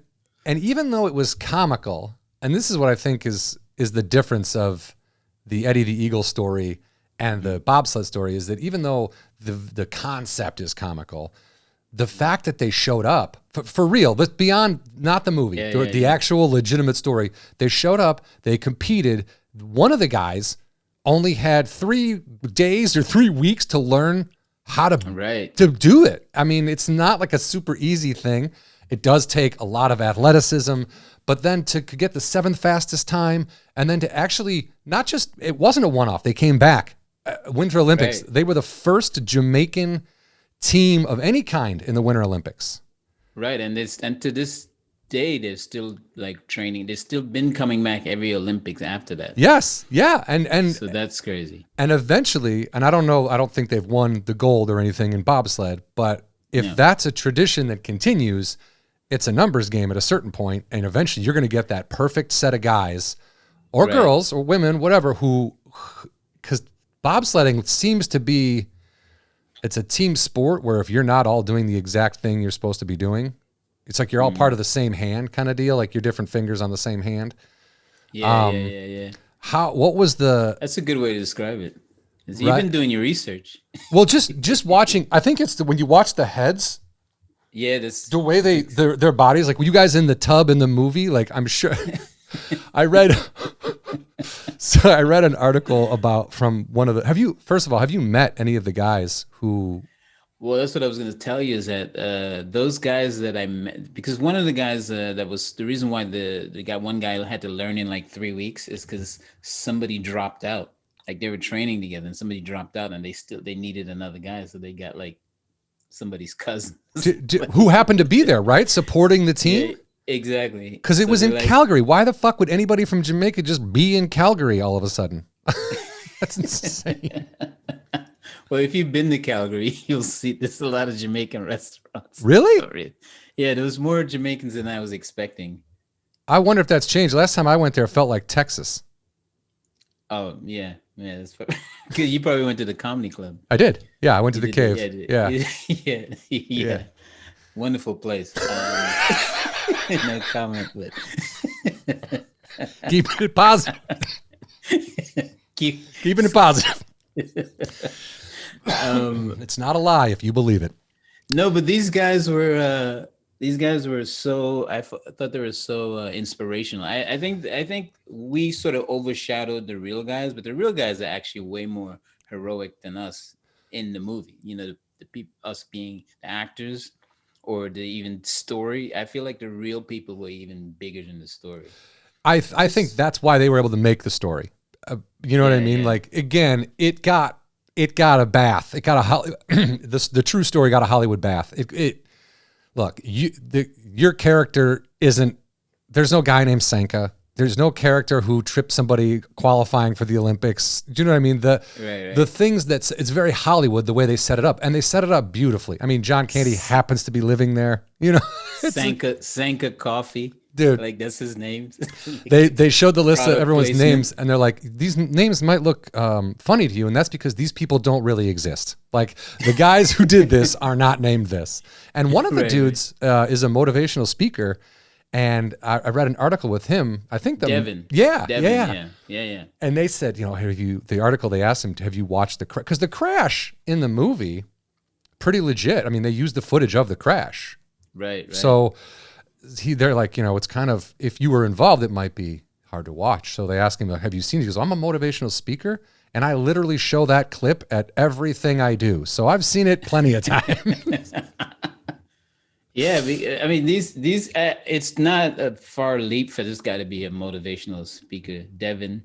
even though it was comical, and this is what I think is the difference of the Eddie the Eagle story and the bobsled story, is that even though the concept is comical, the fact that they showed up for real, but beyond not the movie, the actual legitimate story, they showed up, they competed. One of the guys only had 3 days or 3 weeks to learn how to do it. I mean, it's not like a super easy thing. It does take a lot of athleticism, but then to get the 7th fastest time, and then to actually it wasn't a one-off. They came back. Winter Olympics, they were the first Jamaican team of any kind in the Winter Olympics.
Right, and to this day, they're still like training. They've still been coming back every Olympics after that.
Yes, yeah, and
so that's crazy. And
eventually, and I don't think they've won the gold or anything in bobsled, but if that's a tradition that continues, it's a numbers game at a certain point, and eventually you're going to get that perfect set of guys or girls or women, whatever, because bobsledding seems to be. It's a team sport where if you're not all doing the exact thing you're supposed to be doing, it's like you're all part of the same hand kind of deal, like your different fingers on the same hand.
Yeah.
What was
That's a good way to describe it. You've been doing your research.
Well, just watching, I think it's when you watch the heads.
Yeah,
the way their bodies, like, were you guys in the tub in the movie? Like, I'm sure I read an article from one of the. Have you met any of the guys who?
Well, that's what I was going to tell you, is that those guys that I met, because one of the guys that was the reason why one guy had to learn in like 3 weeks is because somebody dropped out. Like, they were training together and somebody dropped out, and they needed another guy, so they got like somebody's cousin
who happened to be there, right, supporting the team.
Yeah, exactly.
Because it was in Calgary. Why the fuck would anybody from Jamaica just be in Calgary all of a sudden? That's insane.
Well, if you've been to Calgary, you'll see there's a lot of Jamaican restaurants.
Really?
Yeah, there was more Jamaicans than I was expecting.
I wonder if that's changed. Last time I went there, it felt like Texas.
Oh, yeah. That's because you probably went to the comedy club.
I did. Yeah, I went to the cave.
Yeah. Wonderful place. No comment, but
keeping it positive. Keeping it positive. It's not a lie if you believe it.
No, but these guys were so. I thought they were so inspirational. I think we sort of overshadowed the real guys, but the real guys are actually way more heroic than us in the movie. You know, the people, us being the actors, or the even story. I feel like the real people were even bigger than the story.
I think that's why they were able to make the story. You know what I mean?
Yeah.
Like, again, it got a bath. It got the true story got a Hollywood bath. Look, your character isn't. There's no guy named Sanka. There's no character who tripped somebody qualifying for the Olympics. Do you know what I mean? The things it's very Hollywood the way they set it up, and they set it up beautifully. I mean, John Candy happens to be living there. You know,
Sanka Coffee,
dude.
Like that's his name.
They showed the list of
Product
everyone's
placement.
names, and they're like, these names might look funny to you, and that's because these people don't really exist. Like the guys who did this are not named this. And one of the dudes is a motivational speaker. And I read an article with him. I think
Devin.
Yeah. And they said, you know, the article they asked him, have you watched the crash? Because the crash in the movie, pretty legit. I mean, they used the footage of the crash.
Right.
So they're like, you know, it's kind of, if you were involved, it might be hard to watch. So they asked him, have you seen it? He goes, I'm a motivational speaker, and I literally show that clip at everything I do. So I've seen it plenty of times.
Yeah, I mean these it's not a far leap for this guy to be a motivational speaker. Devin,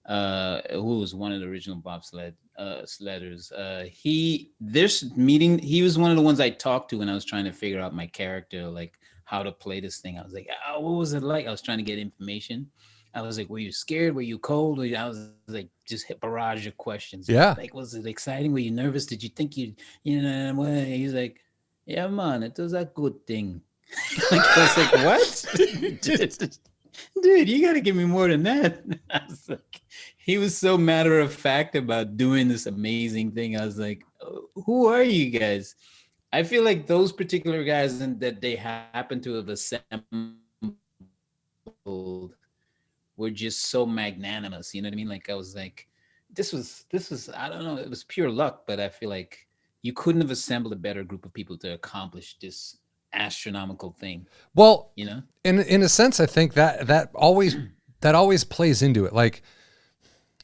who was one of the original bobsled sledders, he was one of the ones I talked to when I was trying to figure out my character, like how to play this thing. I was like, oh, what was it like? I was trying to get information. I was like, were you scared? Were you cold? I was like, just hit barrage of questions.
Yeah.
Like, was it exciting? Were you nervous? Did you think you know? Well, he's like, yeah, man, it was a good thing. Like, I was like, what? Dude, you got to give me more than that. I was like, he was so matter of fact about doing this amazing thing. I was like, who are you guys? I feel like those particular guys that they happen to have assembled were just so magnanimous. You know what I mean? Like, I was like, this was, I don't know, it was pure luck, but I feel like you couldn't have assembled a better group of people to accomplish this astronomical thing.
Well,
you know,
in a sense, I think that always plays into it. Like,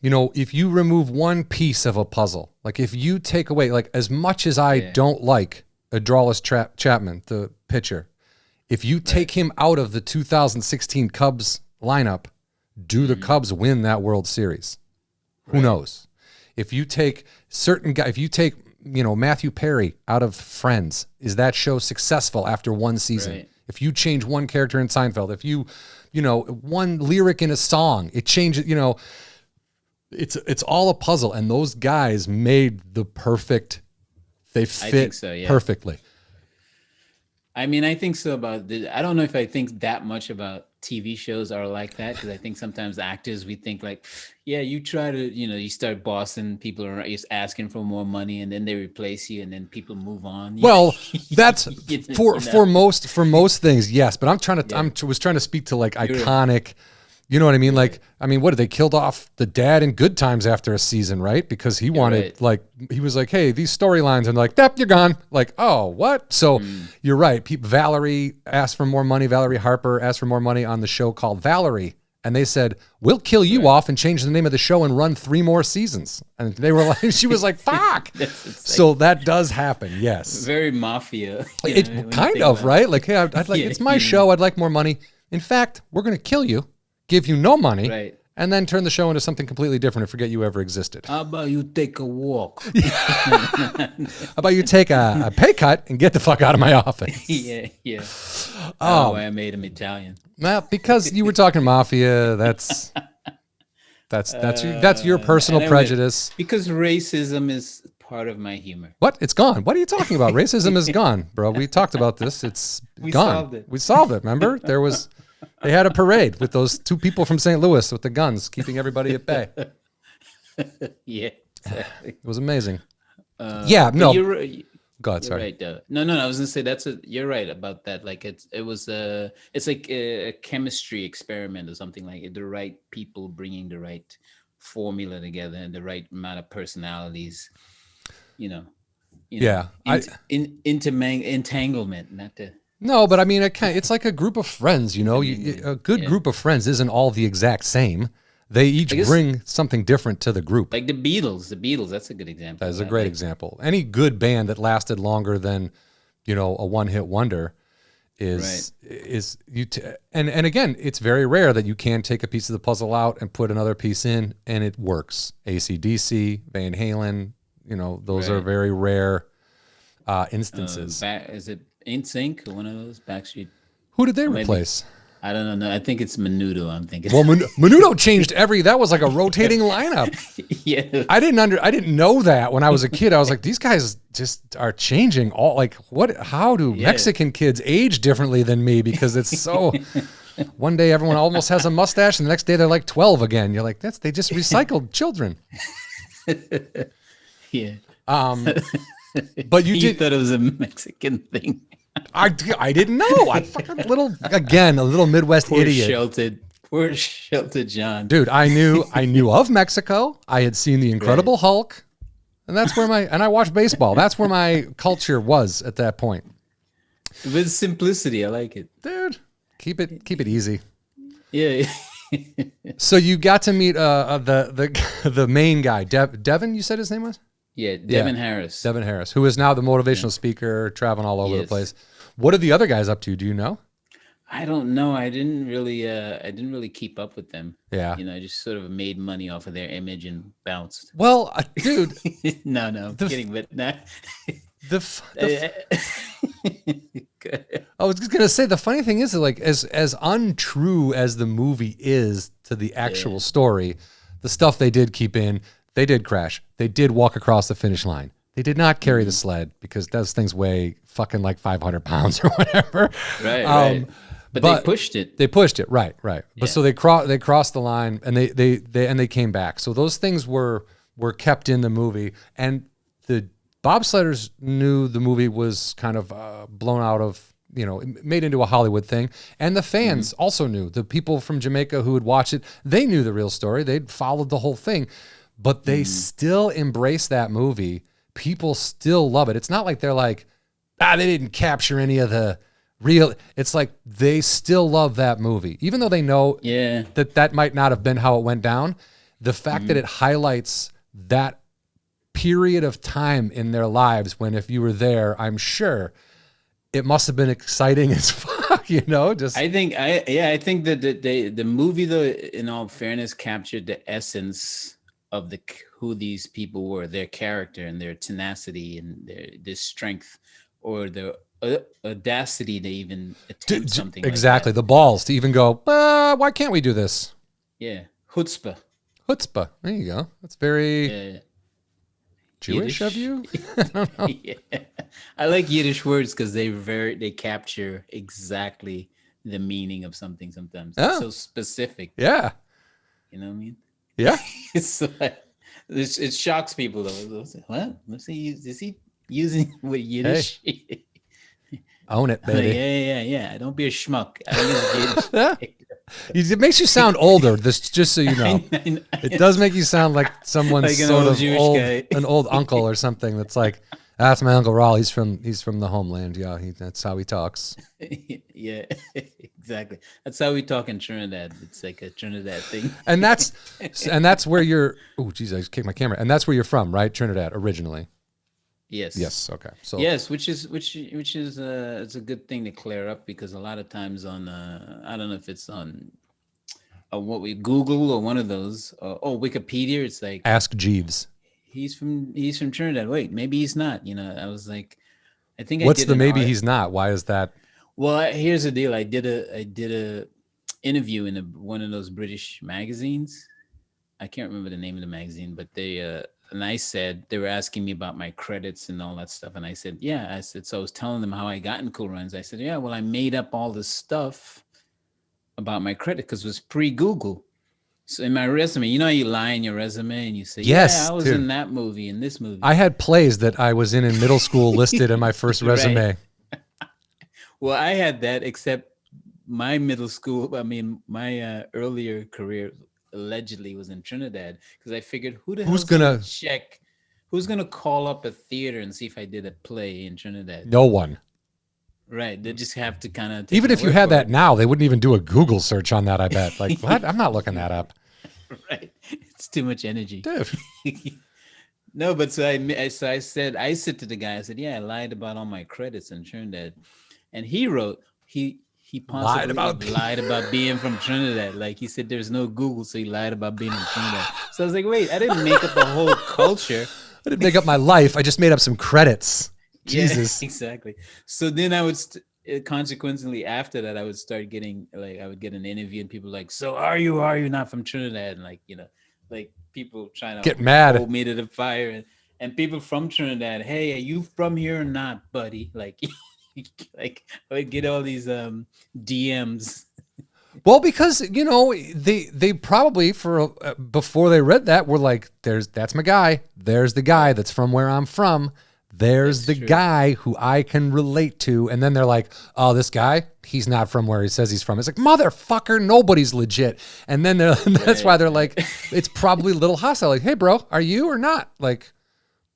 you know, if you remove one piece of a puzzle, like if you take away, like as much as I don't like Rawle Chapman, the pitcher, if you take him out of the 2016 Cubs lineup, do the Cubs win that World Series? Who knows? If you take you know, Matthew Perry out of Friends, is that show successful after one season?
Right.
If you change one character in Seinfeld, if you know, one lyric in a song, it changes, you know, it's all a puzzle. And those guys made the perfect, they fit perfectly.
I mean, I think so I don't know if I think that much about TV shows are like that, because I think sometimes actors, we think like, yeah, you try to, you know, you start bossing people around, just asking for more money, and then they replace you, and then people move on.
Well, that's for most things, yes. But I was trying to speak to like iconic. You know what I mean? Like, I mean, what did they killed off the dad in Good Times after a season, right? Because he wanted, like, he was like, hey, these storylines, and like, yep, you're gone. Like, oh, what? So you're right. Valerie asked for more money. Valerie Harper asked for more money on the show called Valerie. And they said, we'll kill you off and change the name of the show and run 3 more seasons. And they were like, she was like, fuck. So that does happen. Yes.
Very mafia.
It kind of, right? Like, hey, I'd like, it's my show. I'd like more money. In fact, we're going to kill you, give you no money, and then turn the show into something completely different and forget you ever existed.
How about you take a walk?
How about you take a pay cut and get the fuck out of my office?
Yeah. Oh, I made him Italian.
Well, because you were talking mafia, that's your personal prejudice.
Because racism is part of my humor.
What? It's gone. What are you talking about? Racism is gone, bro. We talked about this. It's gone. We solved it. Remember? They had a parade with those 2 people from St. Louis with the guns, keeping everybody at bay.
Yeah, exactly.
It was amazing. Go ahead. Sorry.
Right, no. I was gonna say you're right about that. Like it's like a chemistry experiment or something like it. The right people bringing the right formula together and the right amount of personalities. Entanglement, not the.
No, but I mean, it's like a group of friends, you know. A good group of friends isn't all the exact same. They each bring something different to the group.
Like the Beatles, that's a good example.
That is a great example. Any good band that lasted longer than a one-hit wonder and again, it's very rare that you can take a piece of the puzzle out and put another piece in and it works. AC/DC, Van Halen, those are very rare instances.
Is it NSYNC, one of those? Backstreet?
Who did they replace?
I don't know. I think it's Menudo. I'm thinking.
Well, Menudo changed that was like a rotating lineup.
Yeah.
I didn't know that when I was a kid. I was like, these guys just are changing all, like, how do Mexican kids age differently than me? Because it's so, one day everyone almost has a mustache and the next day they're like 12 again. You're like, they just recycled children.
Yeah.
But you
thought it was a Mexican thing.
I didn't know. I fucking a little Midwest idiot.
Poor sheltered John.
Dude, I knew of Mexico. I had seen the Incredible Hulk, and that's where and I watched baseball. That's where my culture was at that point.
With simplicity, I like it.
Dude, keep it easy.
Yeah.
So you got to meet the main guy, Devin. You said his name was?
Yeah, Devin Harris.
Devin Harris, who is now the motivational speaker, traveling all over the place. What are the other guys up to? Do you know?
I don't know. I didn't really keep up with them.
Yeah.
I just sort of made money off of their image and bounced.
Well, dude.
No, I'm kidding, but nah.
I was just gonna say, the funny thing is that, like, as untrue as the movie is to the actual story, the stuff they did keep in. They did crash. They did walk across the finish line. They did not carry the sled because those things weigh fucking like 500 pounds or whatever.
Right. But they pushed it.
They pushed it. Right. But so they crossed the line and they came back. So those things were kept in the movie, and the bobsledders knew the movie was kind of blown out of, made into a Hollywood thing. And the fans also knew. The people from Jamaica who would watch it, they knew the real story. They'd followed the whole thing. But they still embrace that movie. People still love it. It's not like they're like, they didn't capture any of the real. It's like they still love that movie. Even though they know that might not have been how it went down. The fact that it highlights that period of time in their lives when, if you were there, I'm sure it must have been exciting as fuck, just.
I think that the movie, though, in all fairness, captured the essence of who these people were, their character and their tenacity and their strength, or the audacity to even attempt something.
Exactly,
like that.
The balls to even go, why can't we do this?
Yeah, chutzpah.
There you go. That's very Jewish of you. I don't know.
Yeah. I like Yiddish words because they capture exactly the meaning of something. Sometimes it's so specific.
Yeah,
you know what I mean.
Yeah,
it's like it shocks people though. What? Is he using with Yiddish?
Hey. Own it, baby.
Yeah. Don't be a schmuck. I don't use Yiddish.
It makes you sound older. This, just so you know, it does make you sound like someone like sort of old, an old uncle or something. That's like, that's my Uncle Rawle. He's from the homeland. Yeah, that's how he talks.
Yeah, exactly. That's how we talk in Trinidad. It's like a Trinidad thing.
And that's where you're. Oh, geez, I just kicked my camera. And that's where you're from, right? Trinidad originally.
Yes.
Okay. So
yes, which is it's a good thing to clear up, because a lot of times on I don't know if it's on what we Google or one of those Wikipedia, it's like
Ask Jeeves.
He's from Trinidad. Wait, maybe he's not. I was like, I think
what's the maybe he's not? Why is that?
Well, here's the deal. I did a interview in one of those British magazines. I can't remember the name of the magazine, but and I said, they were asking me about my credits and all that stuff. And I said, so I was telling them how I got in Cool Runs. I said, I made up all this stuff about my credit because it was pre-Google. So in my resume, how you lie in your resume and you say, I was in that movie, in this movie.
I had plays that I was in middle school listed in my first resume.
Well, I had that, except my middle school, my earlier career allegedly was in Trinidad, because I figured who's gonna call up a theater and see if I did a play in Trinidad?
No one.
Right. They just have to kind of
even if you had that now, they wouldn't even do a Google search on that, I bet. Like, what? I'm not looking that up.
Right. It's too much energy.
Dude.
No, but so I said to the guy, I said, yeah, I lied about all my credits in Trinidad, and he wrote he
Lied
possibly
about
lied about being from Trinidad. Like he said, there's no Google, so he lied about being from Trinidad. So I was like, wait, I didn't make up a whole culture.
I didn't make up my life. I just made up some credits. Jesus.
Yeah, exactly. So then I would consequently after that, I would start getting like I would get an interview and people like, so are you not from Trinidad? And like like people trying to
Get mad.
hold me to the fire and people from Trinidad, hey, are you from here or not, buddy? Like like I would get all these DMs.
Well, because they probably before they read that were like, that's my guy. There's the guy that's from where I'm from. There's the guy who I can relate to. And then they're like, oh, this guy, he's not from where he says he's from. It's like, motherfucker, nobody's legit. And then that's why they're like, it's probably a little hostile. Like, hey, bro, are you or not? Like,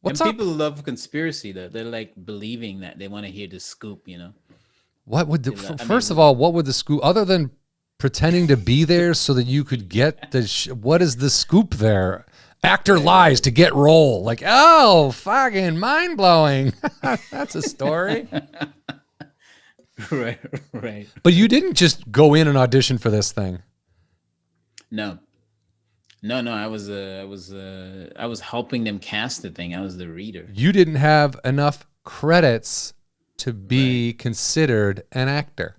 what's up?
People love conspiracy though. They're like believing that they want to hear the scoop,
What would first of all, what would the scoop, other than pretending to be there so that you could get what is the scoop there? Actor lies to get role. Like, oh, fucking mind blowing. That's a story.
Right.
But you didn't just go in and audition for this thing.
No. I was helping them cast the thing. I was the reader.
You didn't have enough credits to be considered an actor.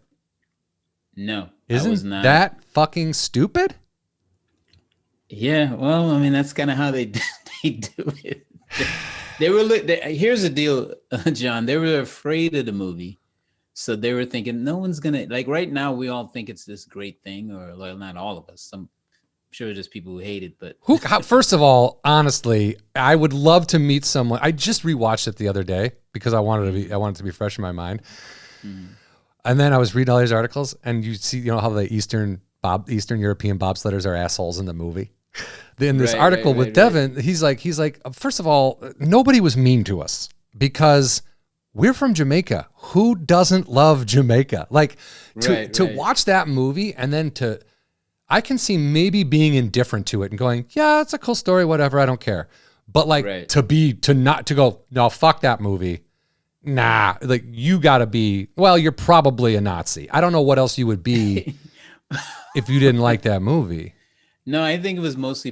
No.
Isn't
I was not.
that fucking stupid?
Yeah, well, I mean, that's kind of how they do it. Here's the deal, John. They were afraid of the movie. So they were thinking, no one's going to, like right now, we all think it's this great thing, or well, not all of us. I'm sure there's people who hate it, but.
First of all, honestly, I would love to meet someone. I just rewatched it the other day because I wanted it to be fresh in my mind. Mm-hmm. And then I was reading all these articles, and you see, how the Eastern European bobsledders are assholes in the movie. In this article with Devin, he's like, first of all, nobody was mean to us because we're from Jamaica. Who doesn't love Jamaica? Like to watch that movie and then I can see maybe being indifferent to it and going, yeah, it's a cool story, whatever, I don't care. But like to go, no, fuck that movie. Nah, like you gotta be, well, you're probably a Nazi. I don't know what else you would be if you didn't like that movie.
No, I think it was mostly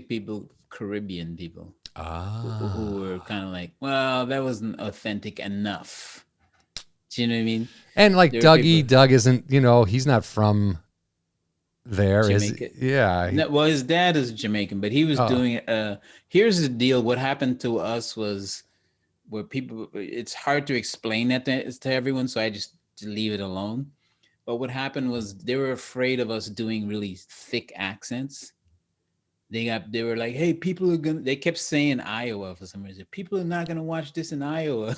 Caribbean people who were kind of like, well, that wasn't authentic enough. Do you know what I mean?
And like Doug isn't, he's not from there,
Jamaica.
is he? Yeah.
No, well, his dad is Jamaican, but he was doing here's the deal. What happened to us was where people, it's hard to explain that to everyone, so I just leave it alone. But what happened was they were afraid of us doing really thick accents. They were like, hey, they kept saying Iowa for some reason. People are not gonna watch this in Iowa.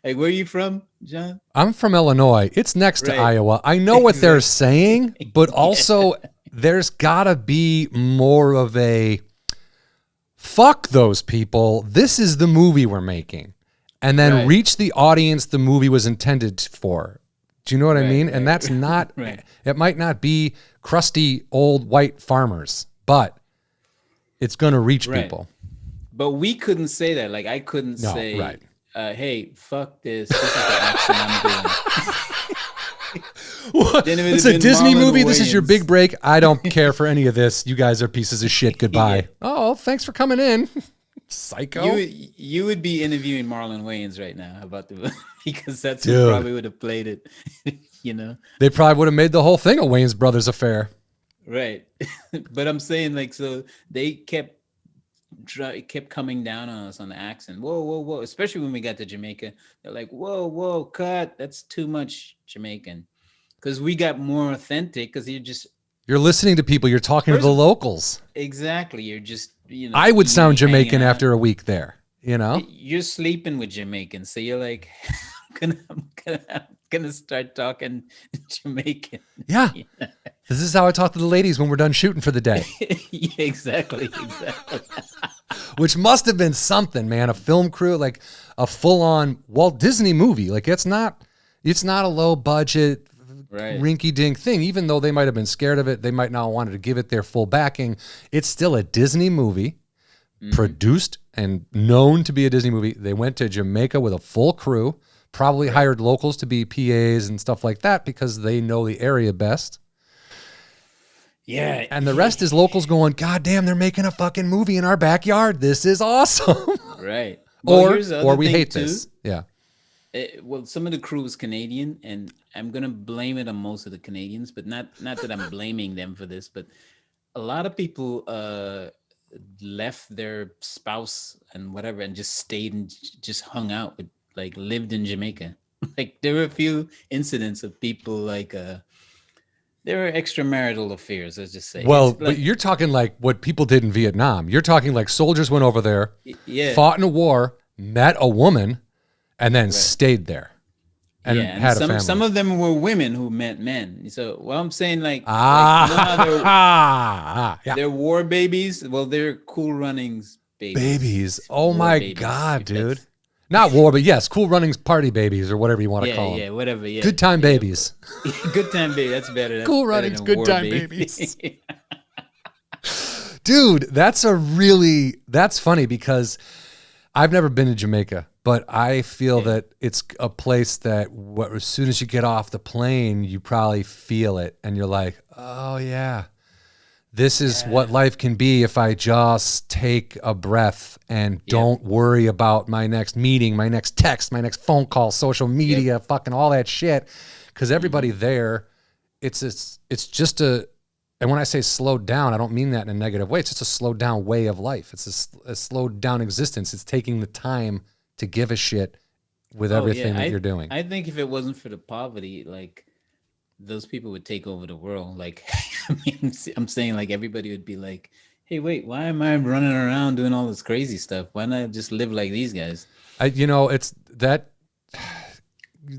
Like, where are you from, John?
I'm from Illinois. It's next to Iowa. I know what they're saying, but also there's gotta be more of a fuck those people. This is the movie we're making. And then reach the audience the movie was intended for. Do you know what I mean? And that's not, it might not be crusty old white farmers, but it's going to reach people.
But we couldn't say that. Like I couldn't say, hey, fuck this. This is the accent I'm doing.
It's a Disney movie. This is your big break. I don't care for any of this. You guys are pieces of shit. Goodbye. Yeah. Oh, thanks for coming in. Psycho.
You would be interviewing Marlon Wayans right now about because that's who probably would have played it.
They probably would have made the whole thing a Wayans Brothers affair.
Right. But I'm saying like, so they kept coming down on us on the accent. Whoa. Especially when we got to Jamaica. They're like, whoa, cut. That's too much Jamaican. Because we got more authentic because
you're listening to people. You're talking to the locals.
Exactly. You're just,
I would sound Jamaican after a week there,
You're sleeping with Jamaicans. So you're like, I'm gonna start talking Jamaican.
Yeah. This is how I talk to the ladies when we're done shooting for the day.
Yeah, exactly.
Which must have been something, man. A film crew, like a full-on Walt Disney movie. Like it's not a low budget, rinky-dink thing. Even though they might have been scared of it, they might not wanted to give it their full backing. It's still a Disney movie produced and known to be a Disney movie. They went to Jamaica with a full crew, probably hired locals to be PAs and stuff like that because they know the area best.
Yeah.
And the rest is locals going, God damn, they're making a fucking movie in our backyard. This is awesome.
Right. Well, here's the
or
other
we
thing,
hate
too.
this. Yeah.
Well, some of the crew was Canadian, and I'm gonna blame it on most of the Canadians, but not that I'm blaming them for this, but a lot of people left their spouse and whatever and just stayed and just hung out with, like, lived in Jamaica. Like, there were a few incidents of people like there were extramarital affairs, let's just say.
Well,
It's
but
like,
you're talking like what people did in Vietnam. You're talking like soldiers went over there,
yeah,
fought in a war, met a woman, and then stayed there and
yeah, and
had a family.
some of them were women who met men. So, well, I'm saying, like, you know how
yeah.
they're war babies. Well, they're Cool Runnings
Babies. Oh
War
my
babies,
God, dude.
because-
Not war, but yes, Cool Runnings party babies or whatever you want to
Yeah,
call them.
yeah, whatever. Yeah,
Good time
yeah.
babies.
Good time baby. That's better. That's
Cool
better
Runnings,
than
good
war
time
baby.
babies. Dude, that's funny because I've never been to Jamaica, but I feel that it's a place that as soon as you get off the plane, you probably feel it and you're like, oh yeah, this is what life can be if I just take a breath and don't worry about my next meeting, my next text, my next phone call, social media, fucking all that shit. Because everybody there, it's just a, and when I say slowed down, I don't mean that in a negative way. It's just a slowed down way of life. It's a slowed down existence. It's taking the time to give a shit with everything that you're doing.
I think if it wasn't for the poverty, like, those people would take over the world. Like, I mean, I'm saying, like, everybody would be like, hey, wait, why am I running around doing all this crazy stuff? Why not just live like these guys?
It's that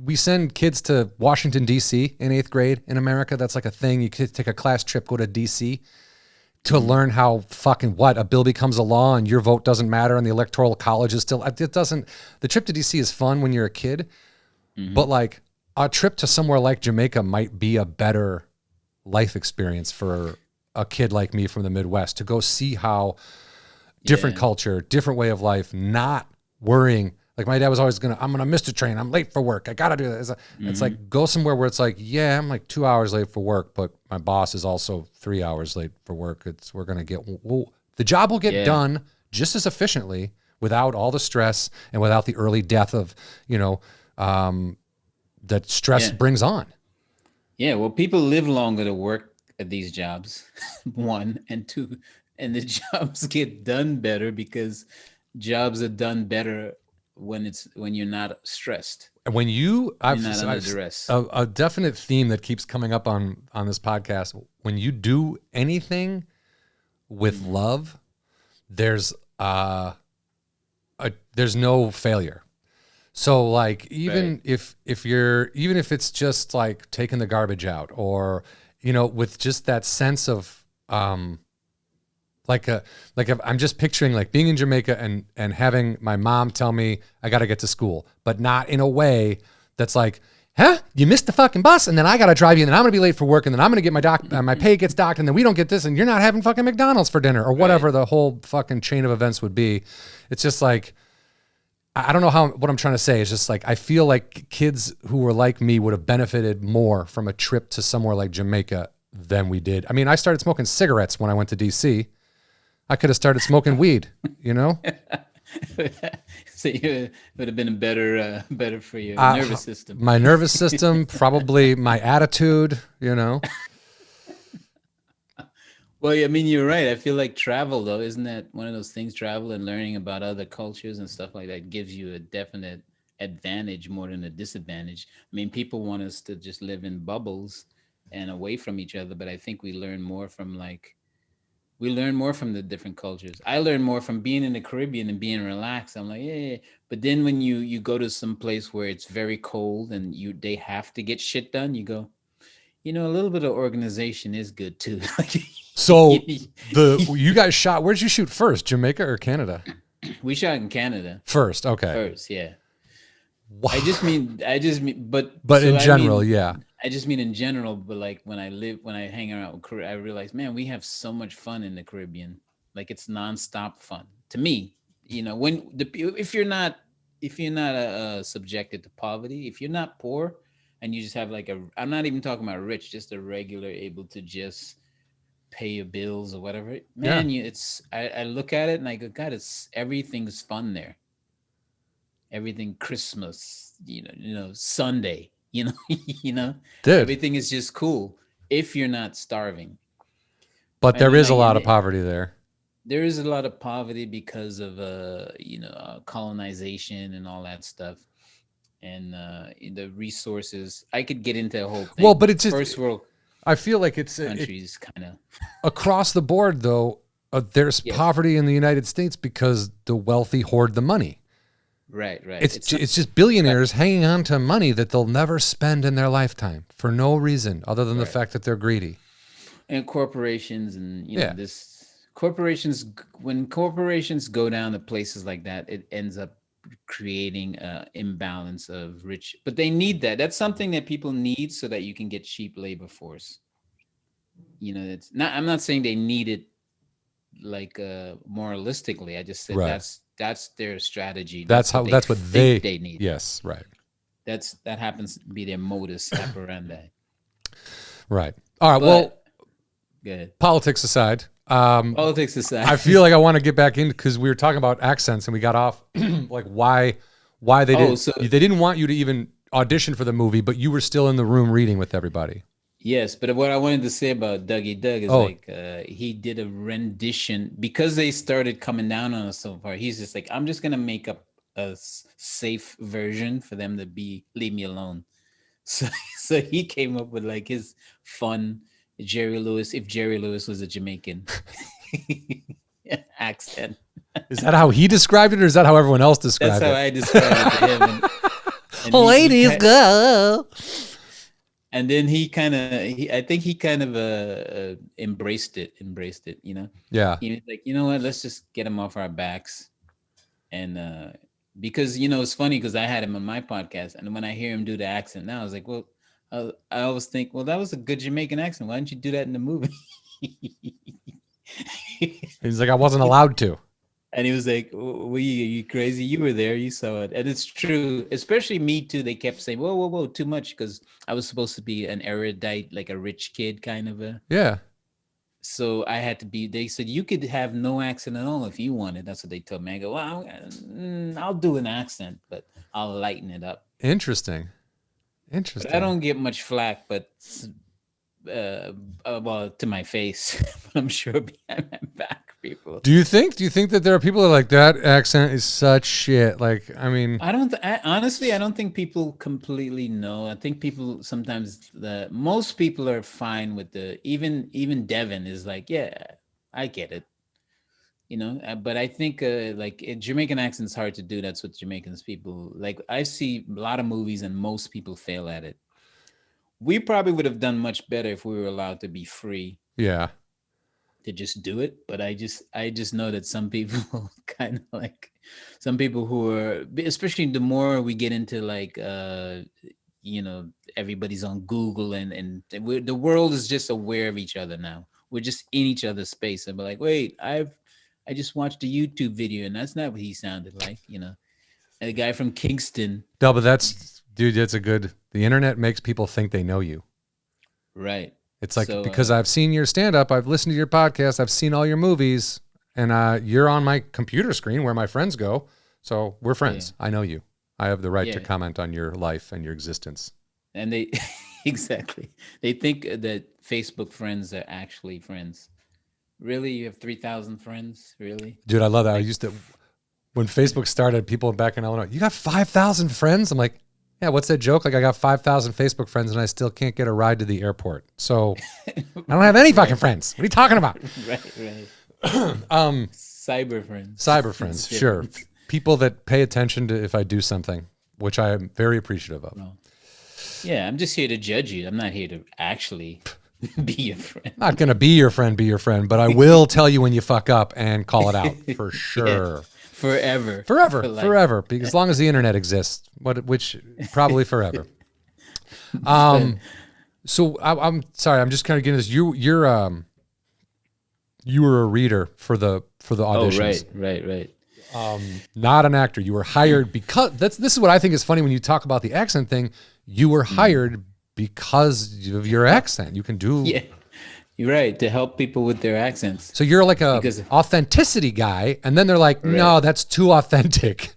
we send kids to Washington, D.C. in 8th grade in America. That's like a thing. You could take a class trip, go to D.C. to learn how a bill becomes a law and your vote doesn't matter and the electoral college is still, the trip to D.C. is fun when you're a kid, but like a trip to somewhere like Jamaica might be a better life experience for a kid like me from the Midwest to go see how different culture, different way of life, not worrying. Like my dad was always I'm going to miss the train. I'm late for work. I got to do this. It's like, go somewhere where it's like, yeah, I'm like 2 hours late for work, but my boss is also 3 hours late for work. We're going to get, the job will get done just as efficiently without all the stress and without the early death of, that stress brings on.
Yeah. Well, people live longer to work at these jobs, one, and two, and the jobs get done better because jobs are done better when you're not stressed.
When
I've under duress.
A definite theme that keeps coming up on this podcast, when you do anything with love, there's no failure. So like even if it's just like taking the garbage out or with just that sense of if I'm just picturing like being in Jamaica and having my mom tell me I got to get to school, but not in a way that's like, huh? You missed the fucking bus and then I got to drive you and then I'm going to be late for work and then I'm going to get my pay gets docked and then we don't get this and you're not having fucking McDonald's for dinner or whatever the whole fucking chain of events would be. It's just like, I don't know what I'm trying to say. It's just like, I feel like kids who were like me would have benefited more from a trip to somewhere like Jamaica than we did. I mean, I started smoking cigarettes when I went to DC. I could have started smoking weed,
So it would have been better for your nervous system.
My nervous system, probably my attitude,
Well, I mean, you're right. I feel like travel, though, isn't that one of those things? Travel and learning about other cultures and stuff like that gives you a definite advantage more than a disadvantage. I mean, people want us to just live in bubbles and away from each other, but I think we learn more from the different cultures. I learn more from being in the Caribbean and being relaxed. I'm like, yeah. But then when you go to some place where it's very cold and they have to get shit done, you go, a little bit of organization is good too.
So you guys shot, where'd you shoot first, Jamaica or Canada?
We shot in Canada.
First, okay.
First, yeah.
Wow.
I just mean, but
in general, yeah.
I just mean in general, but like when I hang around with Caribbean, I realize, man, we have so much fun in the Caribbean. Like it's nonstop fun to me. When if you're not subjected to poverty, if you're not poor, and you just have like I'm not even talking about rich, just a regular able to just pay your bills or whatever.
Yeah.
Man, I look at it and I go, God, it's everything's fun there. Everything Christmas, Sunday,
Dude.
everything is just cool if you're not starving.
But
And
there
then
is a lot of poverty there.
there is a lot of poverty because of colonization and all that stuff, and the resources. I could get into a whole thing.
Well, but it's just
first world
I feel like it's
countries kind of
across the board though. There's
Yes.
poverty in the United States because the wealthy hoard the money.
right.
It's just billionaires hanging on to money that they'll never spend in their lifetime for no reason other than the
Right.
fact that they're greedy.
and corporations and
Yeah.
when corporations go down to places like that, it ends up creating a imbalance of rich, but they need that. That's something that people need so that you can get cheap labor force. It's not, I'm not saying they need it like moralistically. I just said
Right.
that's their strategy.
That's what they
think they need.
Yes, right.
That happens to be their modus operandi.
Right. All right. Well,
But good.
politics aside,
Politics aside,
I feel like I want to get back in because we were talking about accents and we got off like why they didn't they didn't want you to even audition for the movie, but you were still in the room reading with everybody.
yes, but what I wanted to say about Dougie Doug is he did a rendition because they started coming down on us so far. He's just like, I'm just gonna make up a safe version for them to leave me alone. So he came up with like his fun Jerry Lewis, if Jerry Lewis was a Jamaican accent.
Is that how he described it, or is that how everyone else described
That's how
it?
I described it to him. And
Ladies, go.
And then I think he kind of embraced it,
Yeah.
He was like, you know what, let's just get him off our backs. And because, it's funny because I had him on my podcast. And when I hear him do the accent now, I was like, well, I always think, well, that was a good Jamaican accent. Why didn't you do that in the movie?
He's like, I wasn't allowed to.
And he was like, are you crazy? You were there. You saw it. And it's true. Especially me, too. They kept saying, whoa, too much. Because I was supposed to be an erudite, like a rich kid kind of a.
Yeah.
So I had to be, they said, you could have no accent at all if you wanted. That's what they told me. I go, well, I'll do an accent, but I'll lighten it up.
Interesting.
But I don't get much flack, but well, to my face, but I'm sure behind my back, people.
Do you think that there are people that are like, that accent is such shit? Like, I mean,
Honestly, I don't think people completely know. I think people sometimes, most people are fine with even Devin is like, yeah, I get it. But I think Jamaican accent's hard to do. That's what Jamaicans people like. I see a lot of movies and most people fail at it. We probably would have done much better if we were allowed to be free.
Yeah.
To just do it. But I just know that some people kind of like some people who are, especially the more we get into like, everybody's on Google and the world is just aware of each other now. We're just in each other's space. And we're like, wait, I just watched a YouTube video and that's not what he sounded like, And the guy from Kingston.
No, but that's a good, the internet makes people think they know you.
Right.
It's like, because I've seen your stand-up, I've listened to your podcast, I've seen all your movies, and you're on my computer screen where my friends go, so we're friends. Yeah. I know you. I have the right to comment on your life and your existence. And
they, exactly. They think that Facebook friends are actually friends. Really? You have 3,000 friends? Really?
Dude, I love that. I used to, when Facebook started, people back in Illinois, you got 5,000 friends? I'm like, yeah, what's that joke? Like, I got 5,000 Facebook friends and I still can't get a ride to the airport. So I don't have any fucking friends. What are you talking about?
Right.
Cyber friends, sure. People that pay attention to if I do something, which I am very appreciative of.
No. Yeah, I'm just here to judge you. I'm not here to actually be your friend.
Not going to be your friend, but I will tell you when you fuck up and call it out for sure.
Yeah. Forever.
Because as long as the internet exists, which probably forever. So I'm sorry, I'm just kind of getting this. You're You were a reader for the
Oh,
auditions.
right.
Not an actor. You were hired because this is what I think is funny when you talk about the accent thing. You were hired because of your accent. You can do.
Yeah, you're right. To help people with their accents.
So you're like a
Because-
authenticity guy, and then they're like, no, that's too authentic.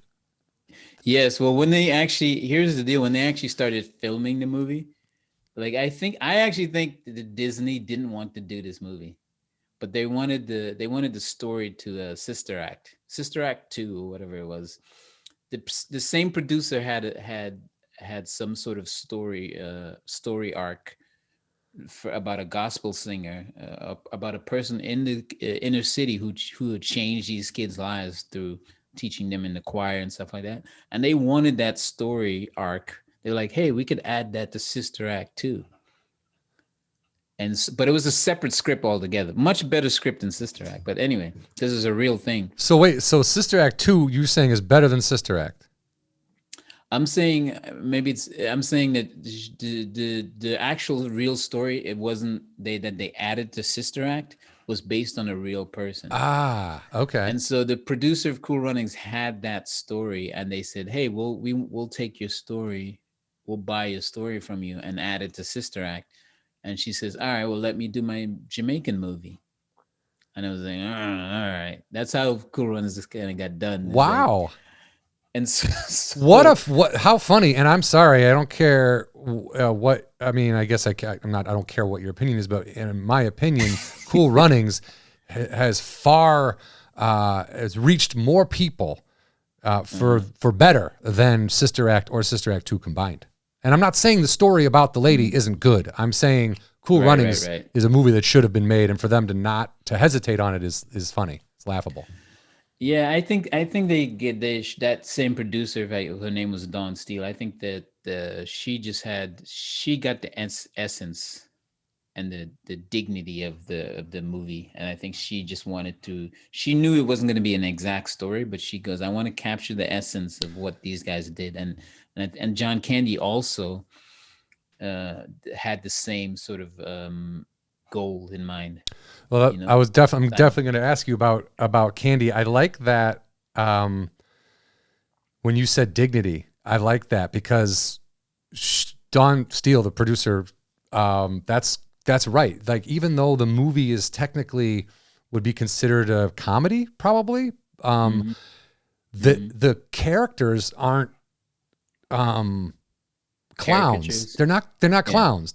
Yes. Well, here's the deal. When they actually started filming the movie, like I actually think that Disney didn't want to do this movie, but they wanted the story to Sister Act 2 or whatever it was. The same producer had some sort of story arc about a gospel singer, about a person in the inner city who had changed these kids' lives through teaching them in the choir and stuff like that. And they wanted that story arc. They're like, hey, we could add that to Sister Act 2. But it was a separate script altogether. Much better script than Sister Act. But anyway, this is a real thing.
So wait, so Sister Act 2, you're saying is better than Sister Act?
I'm saying that the actual real story, it wasn't that they added to Sister Act, was based on a real person.
Ah, okay.
And so the producer of Cool Runnings had that story, and they said, hey, we'll take your story, we'll buy your story from you and add it to Sister Act. And she says, all right, well, let me do my Jamaican movie. And I was like, all right. That's how Cool Runnings kind of got done.
Wow.
And so
how funny. And I'm sorry, I don't care what, I mean, I guess I don't care what your opinion is, but in my opinion, Cool Runnings has reached more people for better than Sister Act or Sister Act 2 combined. And I'm not saying the story about the lady isn't good. I'm saying Cool Runnings is a movie that should have been made, and for them to hesitate on it is funny. It's laughable.
Yeah, I think that same producer, her name was Dawn Steele. I think that she got the essence and the dignity of the movie, and I think she just she knew it wasn't going to be an exact story, but she goes, I want to capture the essence of what these guys did, and John Candy also had the same sort of goal in mind.
Well, I'm definitely going to ask you about Candy. I like that when you said dignity. I like that because Dawn Steele, the producer, that's right. Like, even though the movie is technically would be considered a comedy, probably, the characters aren't clowns. They're not clowns.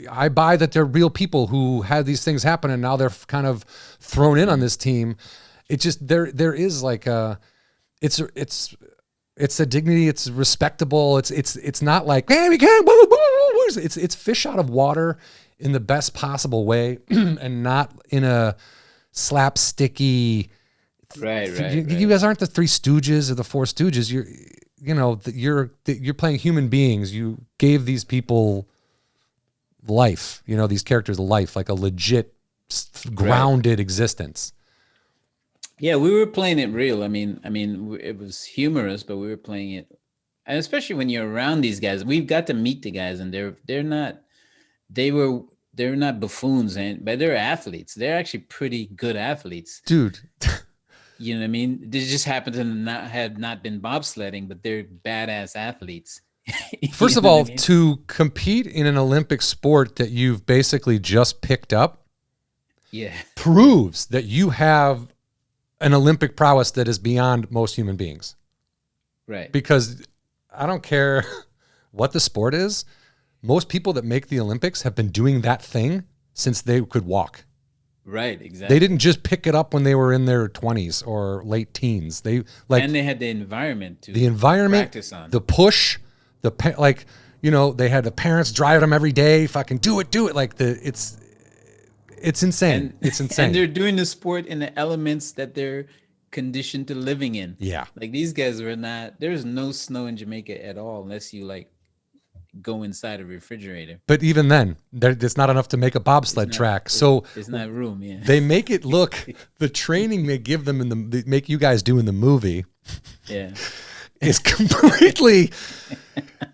I buy that they're real people who had these things happen, and now they're kind of thrown in on this team. It just there is like it's a dignity. It's respectable. It's not like, hey, we can't. It's fish out of water in the best possible way, and not in a slapsticky.
Right.
You guys aren't the Three Stooges or the Four Stooges. You're playing human beings. You gave these people life. These characters life, like a legit, grounded existence.
Yeah, we were playing it real. I mean, it was humorous, but we were playing it, and especially when you're around these guys, we've got to meet the guys, and they're not buffoons, but they're athletes. They're actually pretty good athletes,
dude.
You know what I mean? They just happen to have not been bobsledding, but they're badass athletes.
First of all, to compete in an Olympic sport that you've basically just picked up, proves that you have an Olympic prowess that is beyond most human beings.
Right.
Because I don't care what the sport is, most people that make the Olympics have been doing that thing since they could walk.
Right, exactly.
They didn't just pick it up when they were in their 20s or late teens. And
they had the environment to practice on.
The push, they had the parents driving them every day. Fucking do it. Like it's insane. It's insane.
And they're doing the sport in the elements that they're conditioned to living in.
Yeah.
Like, these guys were not. There's no snow in Jamaica at all unless you go inside a refrigerator.
But even then, it's not enough to make a bobsled track. So
there's not room. Yeah.
They make it look, the training they give them they make you guys do in the movie.
Yeah.
Is completely.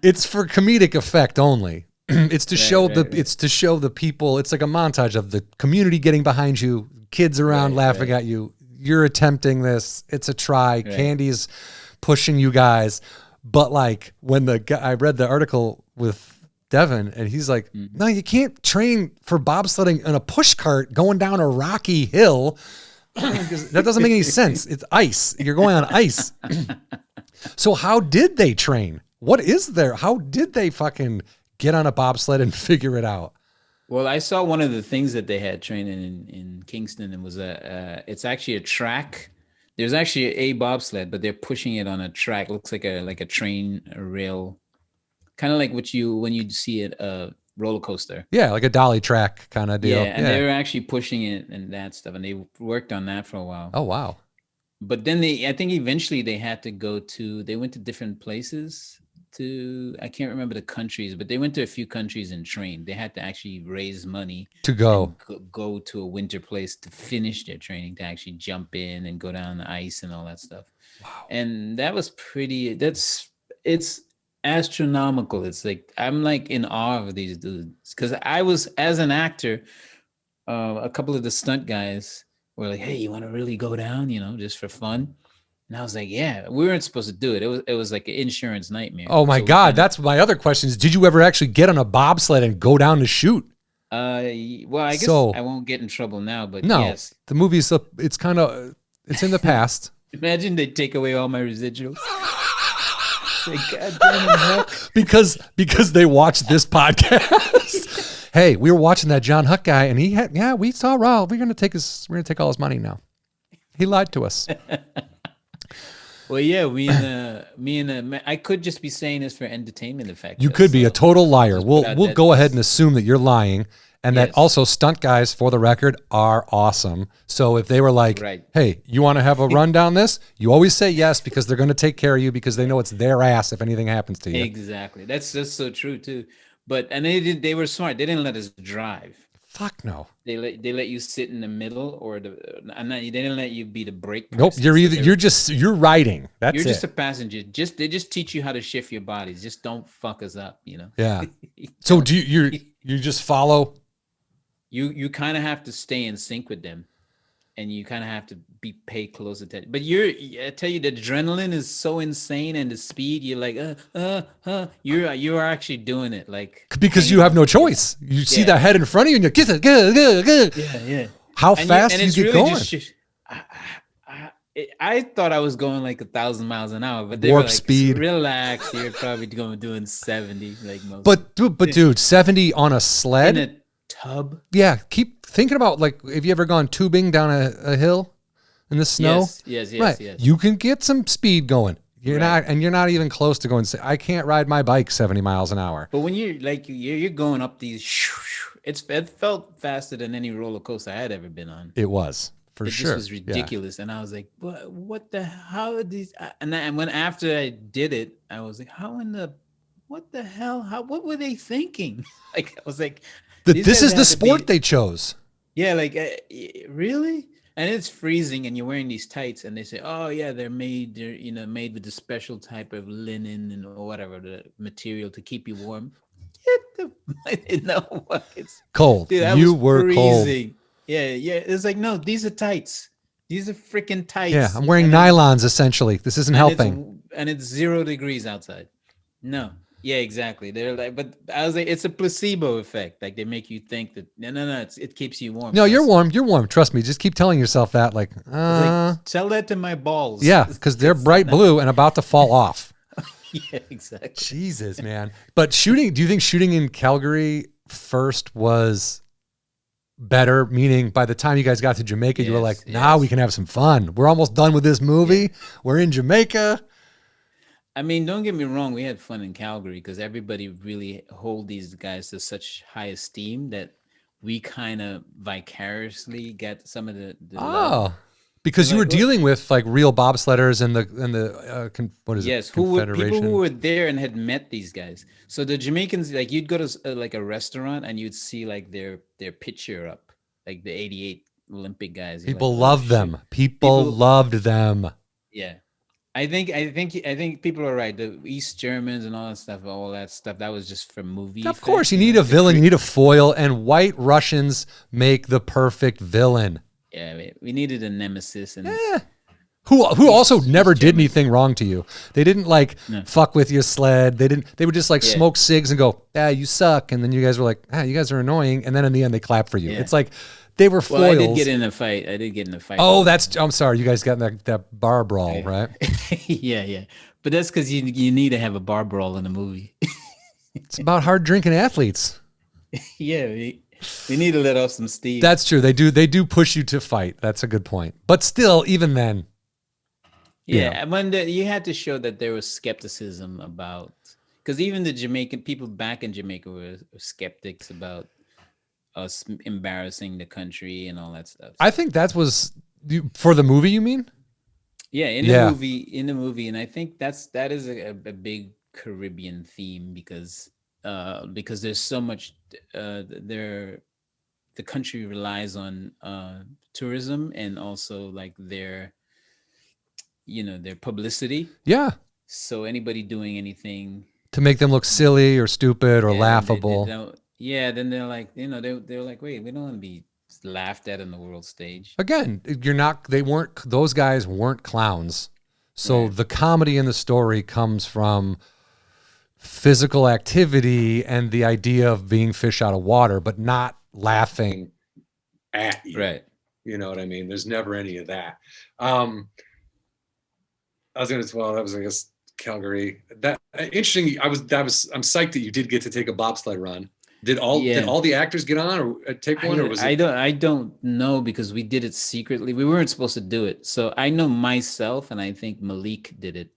It's for comedic effect only. It's to show the people. It's like a montage of the community getting behind you, kids around laughing at you. You're attempting this. It's a try.
Right.
Candy's pushing you guys. But like when the guy, I read the article with Devin, and he's like, no, you can't train for bobsledding in a push cart going down a rocky hill. That doesn't make any sense. It's ice. You're going on ice. So how did they train? What is there? How did they fucking get on a bobsled and figure it out?
Well, I saw one of the things that they had training in Kingston, and was it's actually a track. There's actually a bobsled, but they're pushing it on a track. It looks like a train, a rail, kind of like when you see it roller coaster.
Yeah, like a dolly track kind of deal.
Yeah, and they were actually pushing it and that stuff, and they worked on that for a while.
Oh wow.
But then I think eventually they had to they went to different places I can't remember the countries, but they went to a few countries and trained. They had to actually raise money
To go.
go to a winter place to finish their training, to actually jump in and go down the ice and all that stuff. Wow. And that was it's astronomical. It's like, I'm like in awe of these dudes. Cause I was, as an actor, a couple of the stunt guys were like, hey, you want to really go down, just for fun? And I was like, yeah, we weren't supposed to do it. It was like an insurance nightmare.
Oh my God. That's my other question is, did you ever actually get on a bobsled and go down to shoot?
Well, I guess I won't get in trouble now, but
no,
yes.
The movie's, it's in the past.
Imagine they take away all my residuals. Like, God damn it, Huck.
Because they watched this podcast. Hey, we were watching that Jon Huck guy, and we saw Rawle. We're gonna take all his money now. He lied to us.
Well, yeah, I could just be saying this for entertainment effect.
You could be a total liar. We'll go ahead and assume that you're lying, and that also stunt guys, for the record, are awesome. So if they were like, hey, you want to have a run down this? You always say yes, because they're going to take care of you, because they know it's their ass if anything happens to you.
Exactly. That's so true too. But they were smart. They didn't let us drive.
Fuck no.
They let you sit in the middle, or they didn't let you be the brake person.
Nope. You're riding. That's
You're just a passenger. They just teach you how to shift your bodies. Just don't fuck us up,
Yeah. So do you just follow?
You kind of have to stay in sync with them, and you kind of have to pay close attention. But I tell you, the adrenaline is so insane, and the speed, you're like, you're actually doing it, like,
because you have no choice. You see that head in front of you, and you get it.
Yeah.
How fast do you get
really
going?
I thought I was going like 1,000 miles an hour, but they
Warp
were like,
speed.
Relax, you're probably doing 70, like most.
But dude, 70 on a sled.
In a tub.
Yeah, keep thinking about, like, have you ever gone tubing down a hill in the snow?
Yes.
You can get some speed going. You're not even close to going. I can't ride my bike 70 miles an hour.
But when you're going up these, it felt faster than any roller coaster I had ever been on.
It was. It
just was ridiculous. And I was like, what the, how are these? And when after I did it, I was like, what the hell? What were they thinking? Like, I was like,
this is the sport they chose.
Yeah, like, really? And it's freezing, and you're wearing these tights, and they say, oh yeah, they're made with the special type of linen or whatever, the material to keep you warm. It's
cold.
Dude,
you were
freezing.
Cold.
Yeah. It's like, no, these are tights. These are freaking tights.
Yeah, I'm wearing nylons essentially. This isn't helping.
And it's 0 degrees outside. No. Yeah, exactly. They're like, but I was like, it's a placebo effect. Like, they make you think that no, it keeps you warm.
No, you're warm. You're warm. Trust me. Just keep telling yourself that. Like,
tell that to my balls.
Yeah, because they're bright blue and about to fall off.
Yeah, exactly.
Jesus, man. But shooting, do you think shooting in Calgary first was better? Meaning, by the time you guys got to Jamaica, you were like, now we can have some fun. We're almost done with this movie. Yeah. We're in Jamaica.
I mean, don't get me wrong. We had fun in Calgary because everybody really hold these guys to such high esteem that we kind of vicariously get some of the love.
Because you were dealing with like real bobsledders and the what is it?
Yes, people who were there and had met these guys. So the Jamaicans, like, you'd go to like a restaurant and you'd see like their picture up, like the '88 Olympic guys.
People loved them. People loved them.
Yeah. I think people are right. The East Germans and all that stuff, that was just for movie.
Of course, you need a villain, you need a foil, and White Russians make the perfect villain.
Yeah, we needed a nemesis, and
Who also never did anything wrong to you. They didn't like
No.
fuck with your sled. They would just like
Yeah.
smoke cigs and go, you suck. And then you guys were like, you guys are annoying. And then in the end they clap for you.
Yeah.
It's like they were
well, I
foils.
did get in a fight.
Oh, I'm sorry. You guys got in that bar brawl, right?
yeah. But that's because you need to have a bar brawl in a movie.
It's about hard drinking athletes.
Yeah, we need to let off some steam.
That's true. They do push you to fight. That's a good point. But still, even then.
Yeah, when you had to show that there was skepticism about, because even the Jamaican people back in Jamaica were skeptics about us embarrassing the country and all that stuff.
I think that was for the movie. You mean?
Yeah, in the movie, and I think that is a big Caribbean theme because there's so much the country relies on tourism and also like their publicity.
Yeah.
So anybody doing anything
to make them look silly or stupid or laughable.
Then they're like, they're like, wait, we don't want to be laughed at on the world stage.
Again, those guys weren't clowns. So the comedy in the story comes from physical activity and the idea of being fish out of water, but not laughing
at you.
Right.
You know what I mean? There's never any of that. That was, I guess, Calgary. That interesting. I'm psyched that you did get to take a bobsled run. Did all the actors get on or take one, or was it?
I don't know because we did it secretly. We weren't supposed to do it. So I know myself, and I think Malik did it.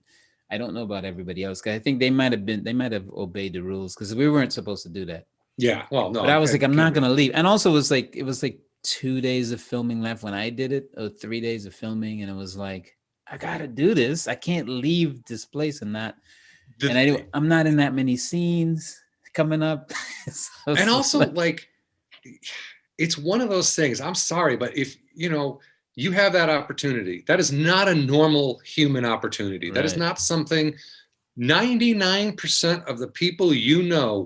I don't know about everybody else. I think they might have obeyed the rules because we weren't supposed to do that.
Yeah. Well, no.
But I was like, I'm not gonna leave. And also it was like 2 days of filming left when I did it, or 3 days of filming, and it was like, I gotta do this. I can't leave this place and not. I'm not in that many scenes coming up. So
and also, like, it's one of those things. I'm sorry, but if you have that opportunity, that is not a normal human opportunity. That is not something. 99% of the people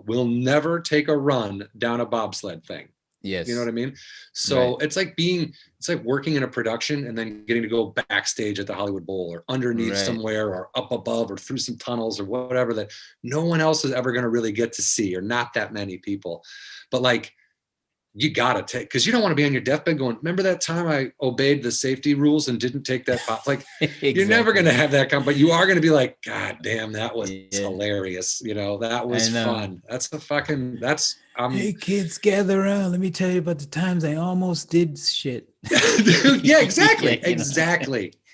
will never take a run down a bobsled thing.
Yes.
You know what I mean? So it's like working in a production and then getting to go backstage at the Hollywood Bowl or underneath somewhere or up above or through some tunnels or whatever that no one else is ever going to really get to see, or not that many people. But like, you got to take, because you don't want to be on your deathbed going, remember that time I obeyed the safety rules and didn't take that pop? Like,
exactly.
You're never going to have that but you are going to be like, God damn, that was hilarious. That was fun. Hey kids, gather around. Let me tell you about the times I almost did shit. Yeah, exactly.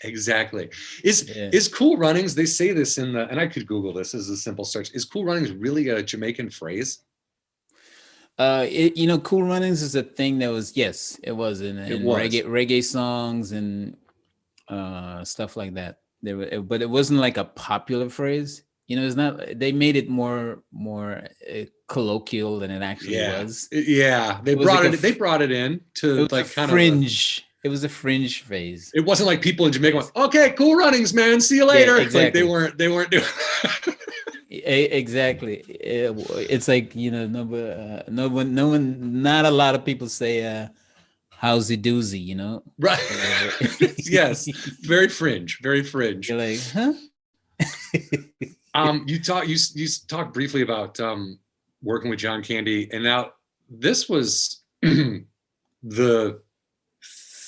Exactly. Is Cool Runnings, they say this and I could Google this as a simple search. Is Cool Runnings really a Jamaican phrase?
Cool Runnings is a thing that was, yes, it was in reggae songs and stuff like that. But it wasn't like a popular phrase. It's not. They made it more colloquial than it actually was.
Yeah, they brought it in to like kind
fringe. It was a fringe phase.
It wasn't like people in Jamaica went, "Okay, Cool Runnings, man. See you later."
Yeah, exactly.
Like they weren't doing.
Exactly. It's like not a lot of people say howsy doozy,
right. Yes, very fringe.
You're like, huh?
You talked briefly about working with John Candy, and now this was the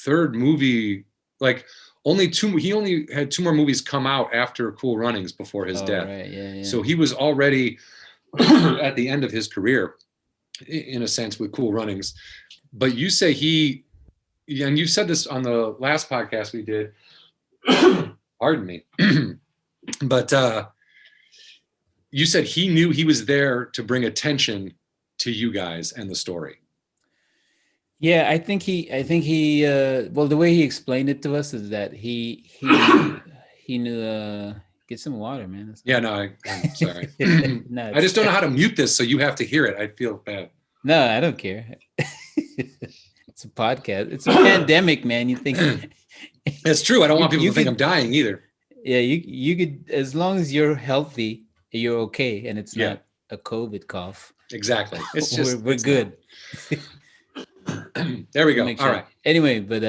third movie, like he only had 2 more movies come out after Cool Runnings before his death.
Right. Yeah.
So he was already at the end of his career, in a sense, with Cool Runnings. But you say and you said this on the last podcast we did, pardon me, but you said he knew he was there to bring attention to you guys and the story.
Yeah, I think he well, the way he explained it to us is that he knew get some water, man.
Yeah, no, I'm sorry.
No,
I just don't know how to mute this, so you have to hear it. I feel bad.
No, I don't care. It's a podcast. It's a pandemic, man. You think
That's true. I don't want people to think I'm dying either.
Yeah, you could, as long as you're healthy, you're okay, and it's not a COVID cough.
Exactly.
We're good.
There we go. All right.
Anyway, but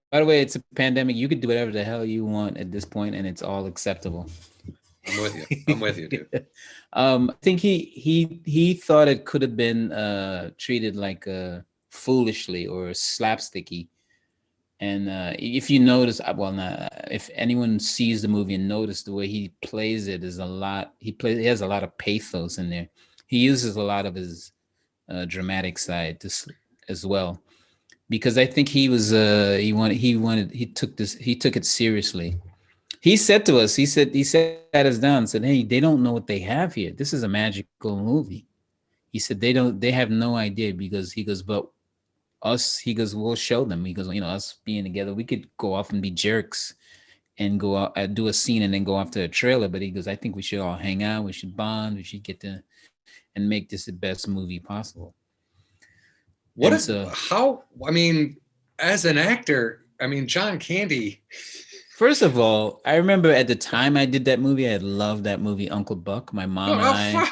by the way, it's a pandemic. You could do whatever the hell you want at this point, and it's all acceptable.
I'm with you, dude.
I think he thought it could have been treated like foolishly or slapsticky. And if you notice, if anyone sees the movie and notice the way he plays it is a lot. He has a lot of pathos in there. He uses a lot of his dramatic side as well, because I think he took it seriously. He said to us, he sat us down and said, "Hey, they don't know what they have here. This is a magical movie." He said they have no idea, because he goes, but us, he goes, we'll show them. He goes, us being together, we could go off and be jerks and go out, do a scene and then go off to a trailer. But he goes, I think we should all hang out. We should bond. We should get to and make this the best movie possible.
As an actor, John Candy.
First of all, I remember at the time I did that movie, I loved that movie, Uncle Buck. My mom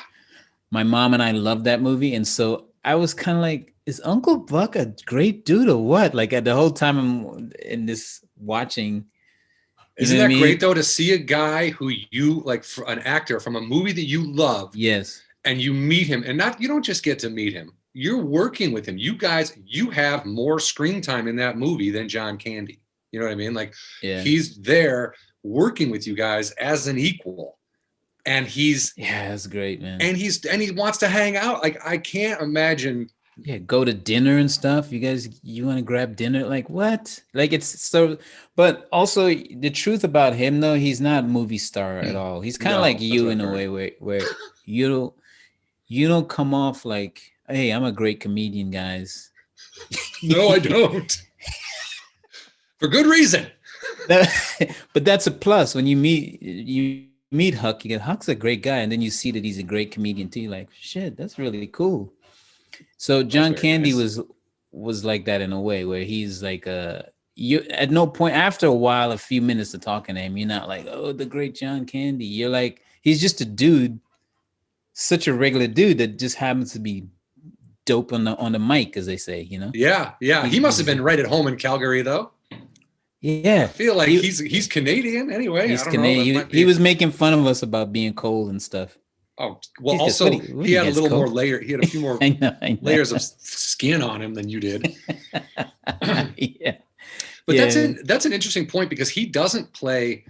and I loved that movie. And so I was kind of like, is Uncle Buck a great dude or what? Like, at the whole time I'm in this watching.
Isn't that great though, to see a guy who you like, for an actor from a movie that you love?
Yes.
And you meet him, and you don't just get to meet him. You're working with him. You guys, you have more screen time in that movie than John Candy. You know what I mean? Like, he's there working with you guys as an equal. And
that's great, man.
And he wants to hang out. Like, I can't imagine.
Yeah, go to dinner and stuff. You guys, you want to grab dinner? Like, what? Like, it's so. But also, the truth about him, though, he's not a movie star at all. He's kind of like you in a way where you don't come off like, hey, I'm a great comedian, guys.
No, I don't. For good reason.
But that's a plus. When you meet Huck, you get, Huck's a great guy, and then you see that he's a great comedian too. You're like, shit, that's really cool. So John Candy was like that in a way, where he's like you at no point, after a while, a few minutes of talking to him, you're not like, oh, the great John Candy. You're like, he's just a dude, such a regular dude that just happens to be dope on the mic, as they say,
Yeah. He must have been right at home in Calgary, though.
Yeah,
I feel like he's Canadian anyway.
He's Canadian. He was making fun of us about being cold and stuff.
Oh, well, also he had a little more layer. He had a few more I know. Layers of skin on him than you did.
Yeah.
But that's an interesting point, because he doesn't play.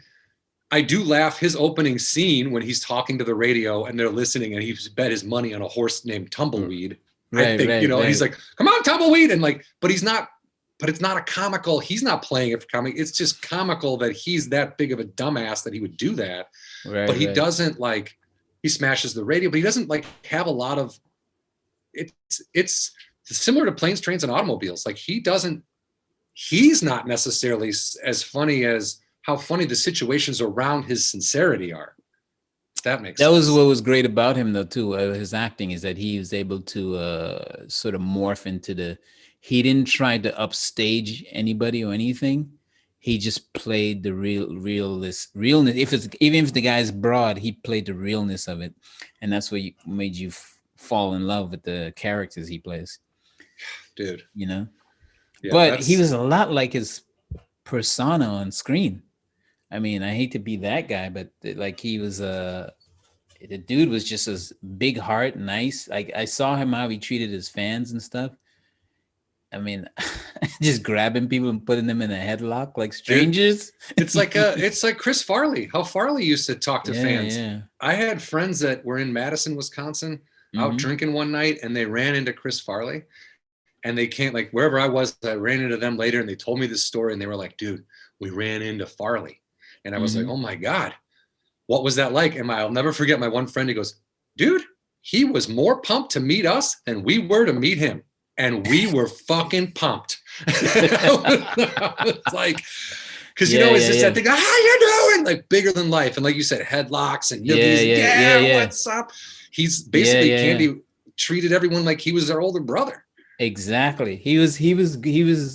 I do laugh his opening scene when he's talking to the radio and they're listening, and he's bet his money on a horse named Tumbleweed. I think, he's like, come on, Tumbleweed. And like, but it's not a comical. He's not playing it for comedy. It's just comical that he's that big of a dumbass that he would do that.
Right,
but he doesn't like, he smashes the radio, but he doesn't like have a lot of, it's similar to Planes, Trains, and Automobiles. Like, he's not necessarily as funny as how funny the situations around his sincerity are. If that makes sense.
That was what was great about him, though, too. His acting is that he was able to sort of morph into he didn't try to upstage anybody or anything. He just played the realness. Even if the guy's broad, he played the realness of it, and that's what made you fall in love with the characters he plays.
Dude,
Yeah, but he was a lot like his persona on screen. I mean, I hate to be that guy, but like, he was the dude was just a big heart, nice. Like, I saw him, how he treated his fans and stuff. I mean, just grabbing people and putting them in a headlock like strangers.
It's like Chris Farley. How Farley used to talk to fans. Yeah. I had friends that were in Madison, Wisconsin, out drinking one night, and they ran into Chris Farley. And they can't, like, wherever I was, I ran into them later, and they told me this story, and they were like, dude, we ran into Farley. And I was like, oh my God, what was that like? And I'll never forget my one friend, he goes, dude, he was more pumped to meet us than we were to meet him. And we were fucking pumped. I was like, because it's just that thing, how you doing? Like, bigger than life. And like you said, headlocks and what's up? He's basically Candy treated everyone like he was their older brother.
Exactly. He was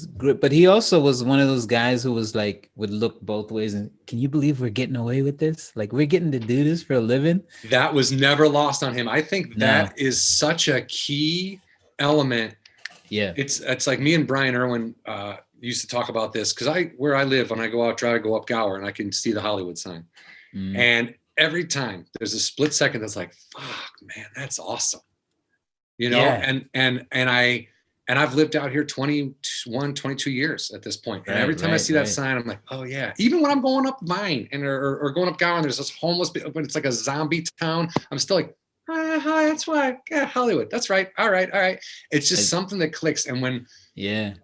good, but he also was one of those guys who was like, would look both ways. And can you believe we're getting away with this? Like, we're getting to do this for a living.
That was never lost on him. I think that is such a key element
Yeah.
It's like me and Brian Irwin used to talk about this, because where I live, when I go out, try to go up Gower, and I can see the Hollywood sign. And every time there's a split second that's like, fuck, man, that's awesome. And I've lived out here 21, 22 years at this point. And every time I see that sign, I'm like, oh yeah. Even when I'm going up Vine or going up Gower, and there's this homeless, but it's like a zombie town, I'm still like, hi, that's why. Yeah, Hollywood. That's right. All right. It's just something that clicks. And when,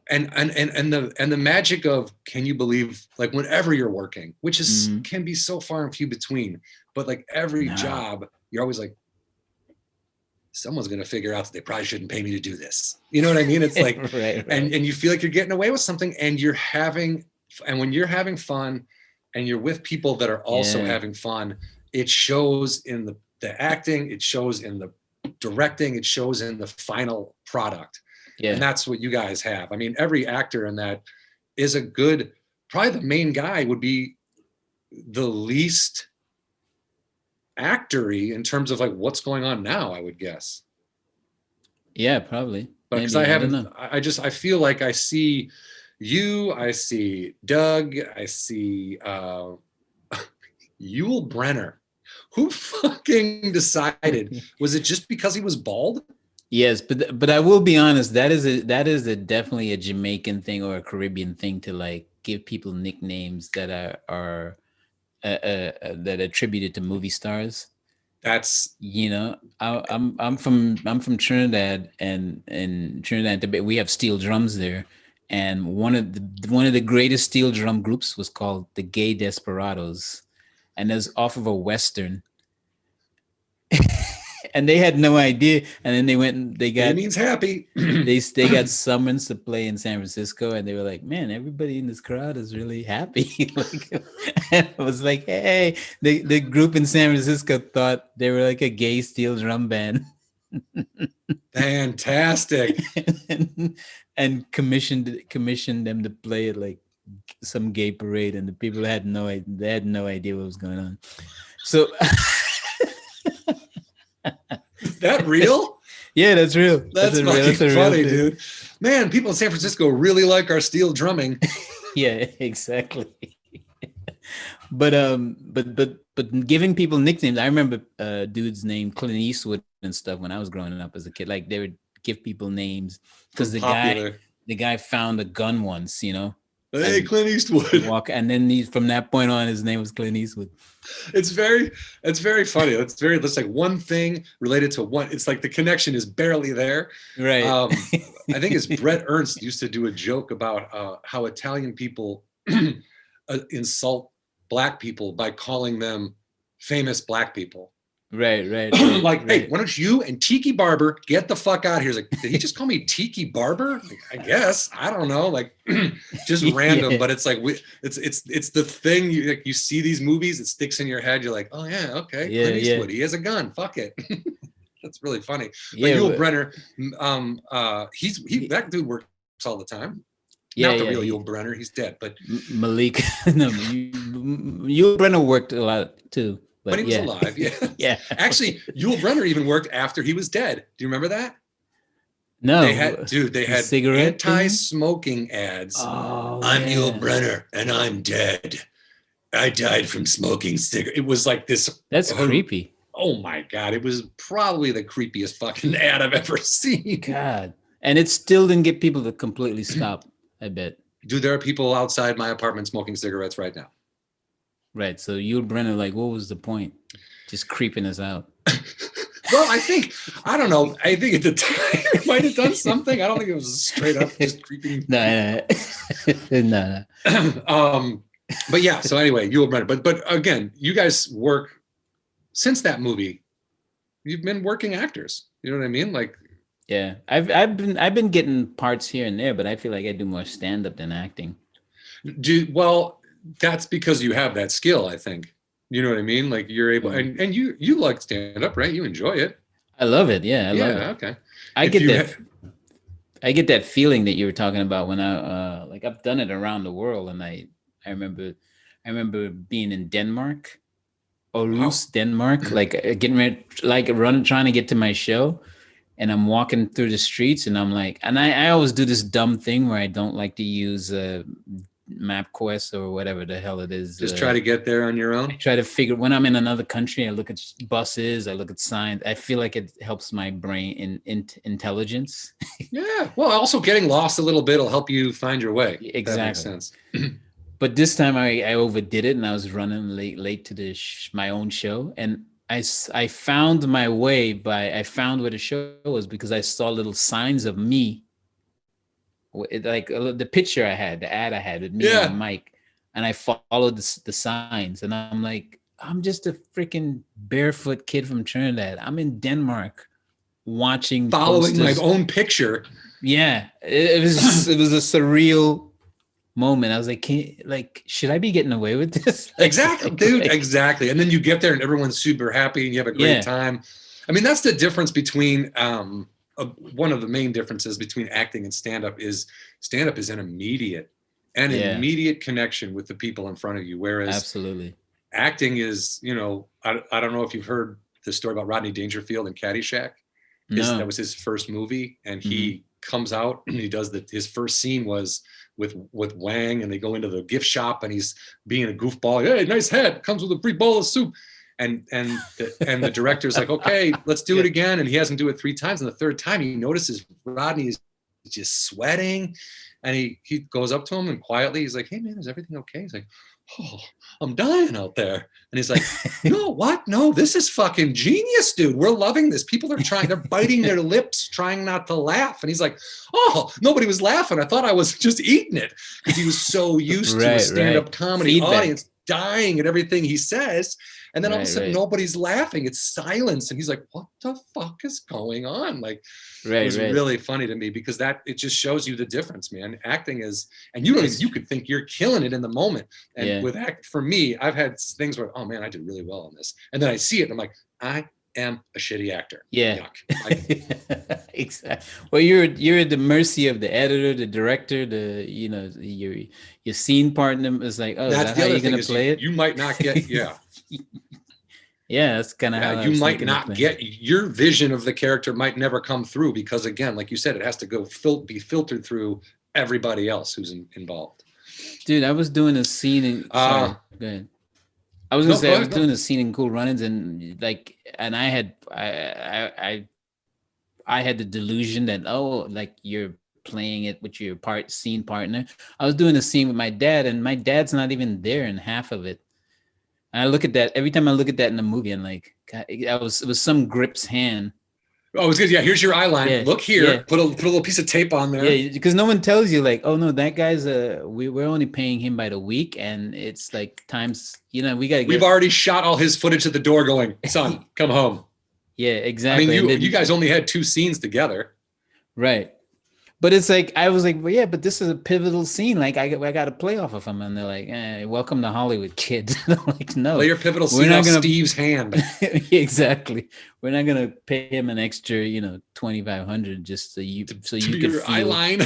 and the magic of, can you believe, like, whenever you're working, which is can be so far and few between, but like every job, you're always like, someone's going to figure out that they probably shouldn't pay me to do this. You know what I mean? It's like, And you feel like you're getting away with something, and when you're having fun and you're with people that are also having fun, it shows in the acting, it shows in the directing, it shows in the final product. And that's what you guys have. I mean, every actor in that is probably the main guy would be the least actory in terms of like what's going on now, I would guess.
Yeah, probably.
But because I feel like I see you, I see Doug, I see Yul Brynner. Who fucking decided? Was it just because he was bald?
Yes, but I will be honest, that is definitely a Jamaican thing or a Caribbean thing to like give people nicknames that are that attributed to movie stars.
That's,
I'm from Trinidad, and in Trinidad and Tobago we have steel drums there, and one of the greatest steel drum groups was called the Gay Desperados, and that's off of a Western. And they had no idea, and then they went and
it means happy.
they got summons to play in San Francisco, and they were like, man, everybody in this crowd is really happy. And I was like, hey, the group in San Francisco thought they were like a gay steel drum band.
Fantastic.
and commissioned them to play at like some gay parade, and the people had no idea what was going on. So
is that real?
Yeah, that's real.
That's fucking funny, dude. Man, people in San Francisco really like our steel drumming.
Yeah, exactly. But giving people nicknames. I remember dudes named Clint Eastwood and stuff when I was growing up as a kid. Like they would give people names because the guy found a gun once,
Hey, Clint Eastwood.
And then from that point on, his name was Clint Eastwood.
It's very funny. It's like one thing related to one. It's like the connection is barely there.
Right.
I think it's Brett Ernst used to do a joke about how Italian people insult Black people by calling them famous Black people.
Right.
Like, hey, why don't you and Tiki Barber get the fuck out of here? He's like, did he just call me Tiki Barber? Like, I guess. I don't know. Like, just random. Yeah. But it's like it's the thing. You see these movies, it sticks in your head. You're like, oh yeah, okay.
Yeah,
Clint Eastwood. He has a gun. Fuck it. That's really funny.
Yeah,
but Yul Brynner, that dude works all the time. Not the real Yul Brynner. He's dead. But
Malik, no, Yul Brynner worked a lot too.
But he was alive, yeah.
Yeah.
Actually, Yul Brynner even worked after he was dead. Do you remember that?
No.
They had anti-smoking ads.
Oh,
I'm Yul Brynner and I'm dead. I died from smoking cigarettes. It was like this.
That's creepy.
Oh my God. It was probably the creepiest fucking ad I've ever seen.
God. And it still didn't get people to completely stop, I bet.
Dude, there are people outside my apartment smoking cigarettes right now.
Right. So Yul Brynner, like, what was the point? Just creeping us out.
Well, I don't know. I think at the time it might have done something. I don't think it was straight up just creeping.
No.
But yeah, so anyway, Yul Brynner. But again, you guys work since that movie. You've been working actors. You know what I mean? Like,
yeah, I've been getting parts here and there, but I feel like I do more stand-up than acting.
Well, that's because you have that skill, I think. You know what I mean? Like you're able, and you like stand up, right? You enjoy it.
I love it. Yeah, I love it.
Okay.
I get that feeling that you were talking about when I've done it around the world, and I remember being in Denmark, Aarhus, Denmark, like getting ready, trying to get to my show, and I'm walking through the streets, and I'm like, and I always do this dumb thing where I don't like to use MapQuest or whatever the hell it is.
Just try to get there on your own.
I try to figure, when I'm in another country, I look at buses, I look at signs. I feel like it helps my brain in intelligence.
Yeah. Well, also getting lost a little bit will help you find your way.
Exactly.
That makes sense.
But this time I overdid it, and I was running late to my own show, and I found my way I found where the show was because I saw little signs of me. Like the picture I had, the ad I had with me and Mike, and I followed the signs, and I'm like, I'm just a freaking barefoot kid from Trinidad. I'm in Denmark, following
posters. My own picture.
Yeah, it was a surreal moment. I was like, should I be getting away with this?
Exactly, dude. Exactly. And then you get there, and everyone's super happy, and you have a great time. I mean, that's the difference between. One of the main differences between acting and stand-up is an immediate connection with the people in front of you. Whereas
absolutely
acting is, I don't know if you've heard the story about Rodney Dangerfield and Caddyshack.
No.
That was his first movie, and he comes out and he does his first scene was with Wang, and they go into the gift shop, and he's being a goofball. Hey, nice hat, comes with a free bowl of soup. And the director's like, okay, let's do it again. And he has him do it 3 times. And the third time he notices Rodney is just sweating. And he goes up to him and quietly, he's like, hey man, is everything okay? He's like, oh, I'm dying out there. And he's like, no, what? No, this is fucking genius, dude. We're loving this. People are they're biting their lips, trying not to laugh. And he's like, oh, nobody was laughing. I thought I was just eating it. Because he was so used to a stand-up comedy audience dying at everything he says. And then all of a sudden, nobody's laughing. It's silence. And he's like, what the fuck is going on? Like, it was really funny to me because it just shows you the difference, man. Acting is, and you could think you're killing it in the moment. And for me, I've had things where, oh man, I did really well on this. And then I see it and I'm like, I am a shitty actor.
Yeah. Exactly. Well, you're at the mercy of the editor, the director, your scene partner is like, oh, that's how you're going to play it?
You might not get,
yeah, that's kind of how
you might not get your vision of the character might never come through because again, like you said, it has to go be filtered through everybody else who's involved.
Dude, I was doing a scene in sorry, go ahead. I was doing a scene in Cool Runnings and I had the delusion that you're playing it with your scene partner. I was doing a scene with my dad and my dad's not even there in half of it. And I look at that every time I look at that in the movie, I'm like, God, it was some grip's hand.
Oh, it's good. Yeah, here's your eye line. Yeah, look here. Yeah. Put a little piece of tape on there.
Yeah, because no one tells you like, oh no, that guy's we're only paying him by the week, and it's like times. We've
already shot all his footage at the door, going, son, come home.
Yeah, exactly.
I mean, you guys only had 2 scenes together,
right? But it's like I was like, well, yeah, but this is a pivotal scene. Like I got to play off of him, and they're like, welcome to Hollywood, kid. I'm like, no,
play your pivotal scene off Steve's hand.
Exactly. We're not gonna pay him an extra, $2,500 just so you can
your eye line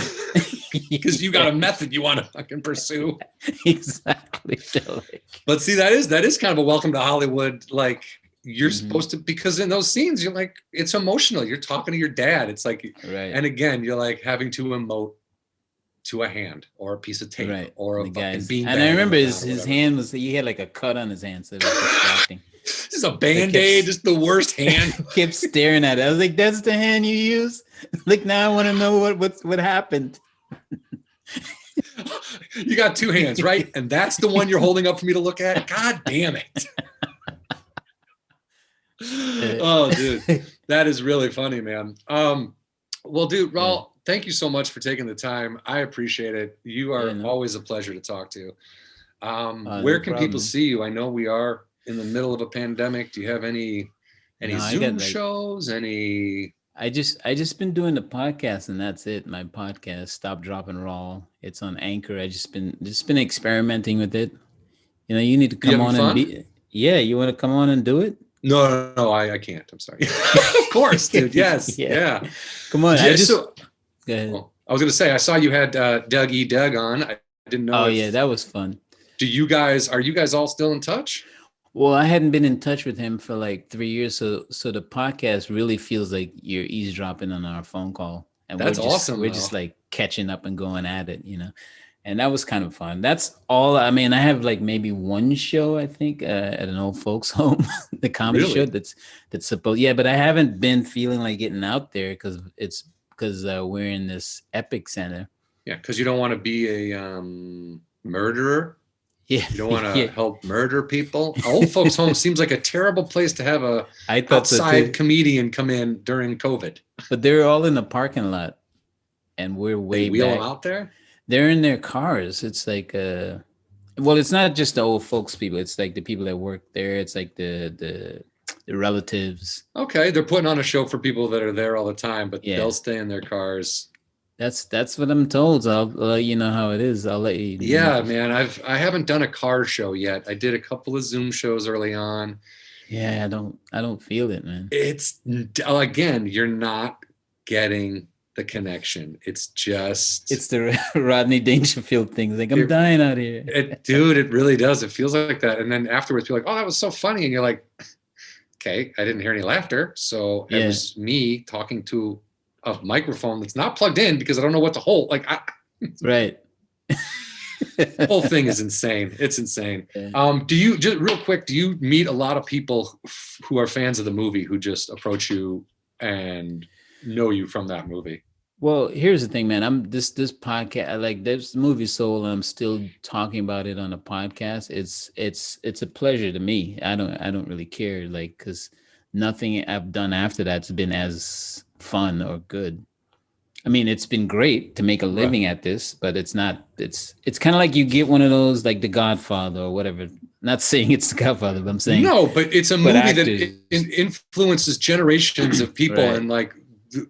because you got a method you want to fucking pursue.
Exactly.
But see, that is kind of a welcome to Hollywood, like. You're supposed to, because in those scenes, you're like, it's emotional. You're talking to your dad. It's like, and again, you're like having to emote to a hand or a piece of tape or a fucking beanbag.
And I remember his hand he had like a cut on his hand. So it was distracting.
This is a Band-Aid, just the worst hand.
Kept staring at it. I was like, that's the hand you use? Like, now I want to know what happened.
You got 2 hands, right? And that's the one you're holding up for me to look at? God damn it. Oh, dude, that is really funny, man. Well, dude, Rawle, thank you so much for taking the time. I appreciate it. You are always a pleasure to talk to. Where can people see you? I know we are in the middle of a pandemic. Do you have any Zoom shows?
I just been doing the podcast and that's it. My podcast, Stop Dropping Rawle. It's on Anchor. I just been experimenting with it. You need to come on and be. Yeah, you want to come on and do it?
No, I can't. I'm sorry. Of course, dude. Yes. Yeah.
Come on.
Go
ahead.
Well, I was going to say, I saw you had Doug on. I didn't know.
Oh, yeah. That was fun.
Are you guys all still in touch?
Well, I hadn't been in touch with him for like 3 years, so the podcast really feels like you're eavesdropping on our phone call, and
That's awesome.
We're just like catching up and going at it, you know. And that was kind of fun. That's all. I mean, I have like maybe one show, I think, at an old folks home, the comedy
Really?
show that's supposed. Yeah, but I haven't been feeling like getting out there because we're in this Epic Center.
Yeah, because you don't want to be a murderer.
Yeah,
you don't want to help murder people. Old folks home seems like a terrible place to have a outside comedian come in during COVID.
But they're all in the parking lot, and we're way
they wheel
back.
them out there.
They're in their cars. It's like well, it's not just the old folks people. It's like the people that work there. It's like the relatives.
Okay, they're putting on a show for people that are there all the time, but they'll stay in their cars.
That's what I'm told. So I'll let you know how it is. I'll let you.
Yeah, man. I haven't done a car show yet. I did a couple of Zoom shows early on.
Yeah, I don't feel it, man.
It's again, you're not getting the connection. It's
the Rodney Dangerfield thing. Like, I'm dying out here.
Dude, it really does. It feels like that. And then afterwards, you're like, oh, that was so funny. And you're like, okay, I didn't hear any laughter. So it was me talking to a microphone that's not plugged in because I don't know what to hold. Like,
right.
The whole thing is insane. It's insane. Do you, just real quick, do you meet a lot of people who are fans of the movie who just approach you and know you from that movie?
Well, here's the thing, man. I'm this podcast, like this movie Soul, and I'm still talking about it on a podcast. It's a pleasure to me. I don't really care, like, because nothing I've done after that's been as fun or good. I mean, it's been great to make a living at this, but it's not. It's kind of like you get one of those, like The Godfather or whatever. Not saying it's The Godfather, but I'm saying
no. But it's a movie that influences generations of people, and like.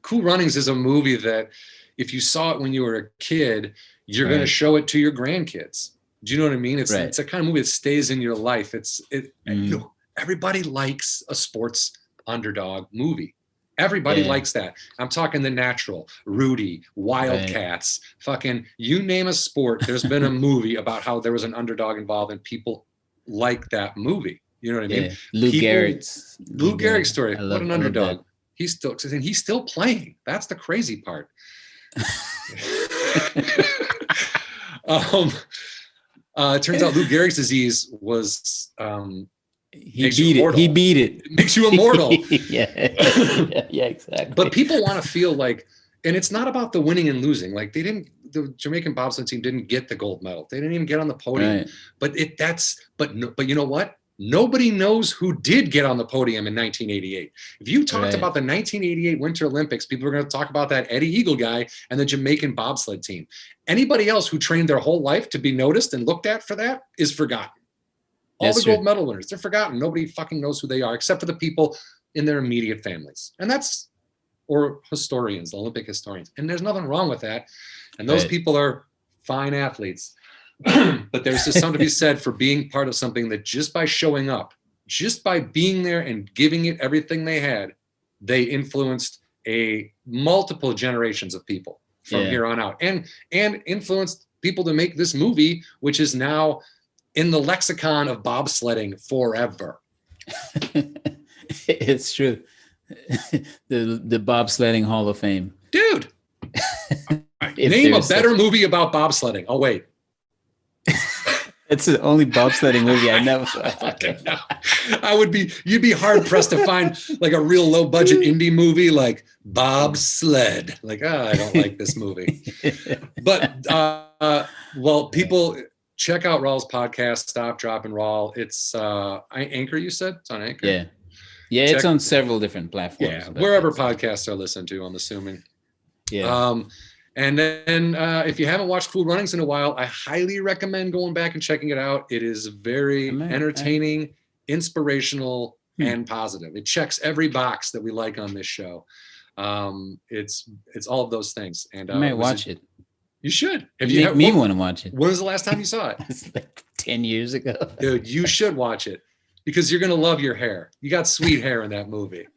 Cool Runnings is a movie that if you saw it when you were a kid, you're going to show it to your grandkids. Do you know what I mean? It's a kind of movie that stays in your life. You know, everybody likes a sports underdog movie. Everybody likes that. I'm talking The Natural, Rudy, Wildcats, fucking you name a sport. There's been a movie about how there was an underdog involved and people like that movie. You know what I mean?
Lou Gehrig's
story. What an underdog. He's still playing. That's the crazy part. It turns out Lou Gehrig's disease was
he beat it.
It makes you immortal.
yeah, exactly.
But people want to feel like, and it's not about the winning and losing. Like the Jamaican bobsled team didn't get the gold medal. They didn't even get on the podium. But you know what? Nobody knows who did get on the podium in 1988. If you talked about the 1988 Winter Olympics, people are going to talk about that Eddie Eagle guy and the Jamaican bobsled team. Anybody else who trained their whole life to be noticed and looked at for that is forgotten. All the gold medal winners, they're forgotten. Nobody fucking knows who they are except for the people in their immediate families. And or historians, Olympic historians. And there's nothing wrong with that. And those people are fine athletes. But there's just something to be said for being part of something that just by showing up, just by being there and giving it everything they had, they influenced multiple generations of people from here on out, and influenced people to make this movie, which is now in the lexicon of bobsledding forever.
It's true. the bobsledding Hall of Fame, dude.
Name a better movie about bobsledding. Oh wait.
It's the only bobsledding movie I never
You'd be hard pressed to find like a real low budget indie movie like Bobsled. Like, I don't like this movie. But people check out Rawle's podcast, Stop, Drop, and Rawle. It's Anchor, you said? It's on Anchor.
Yeah, it's on several different platforms.
Yeah, wherever podcasts are listened to, I'm assuming.
Yeah.
And then if you haven't watched Cool Runnings in a while, I highly recommend going back and checking it out. It is very entertaining, inspirational, and positive. It checks every box that we like on this show. It's all of those things. And
I might watch it.
You should.
You make me want to watch it.
When was the last time you saw it?
It's like 10 years ago.
Dude, you should watch it because you're going to love your hair. You got sweet hair in that movie.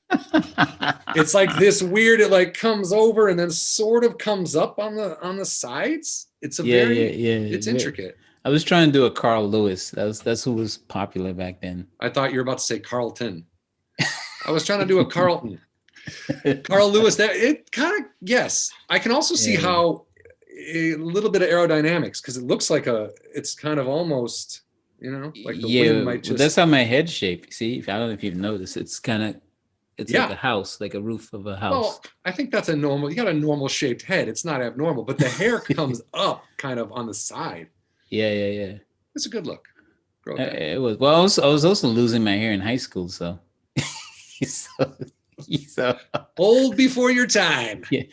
It's like this weird, it like comes over and then sort of comes up on the sides. It's it's intricate.
I was trying to do a Carl Lewis. That's who was popular back then.
I thought you were about to say Carlton. I was trying to do a Carlton. Carl Lewis. That it kind of yes. I can also see how a little bit of aerodynamics because it looks like it's kind of almost like the wind might just.
That's how my head's shaped. See, I don't know if you've noticed. It's like a house, like a roof of a house. Well,
I think that's a normal. You got a normal shaped head. It's not abnormal, but the hair comes up kind of on the side.
Yeah.
It's a good look.
It was. Well, I was also losing my hair in high school, so. so
old before your time.
Yeah,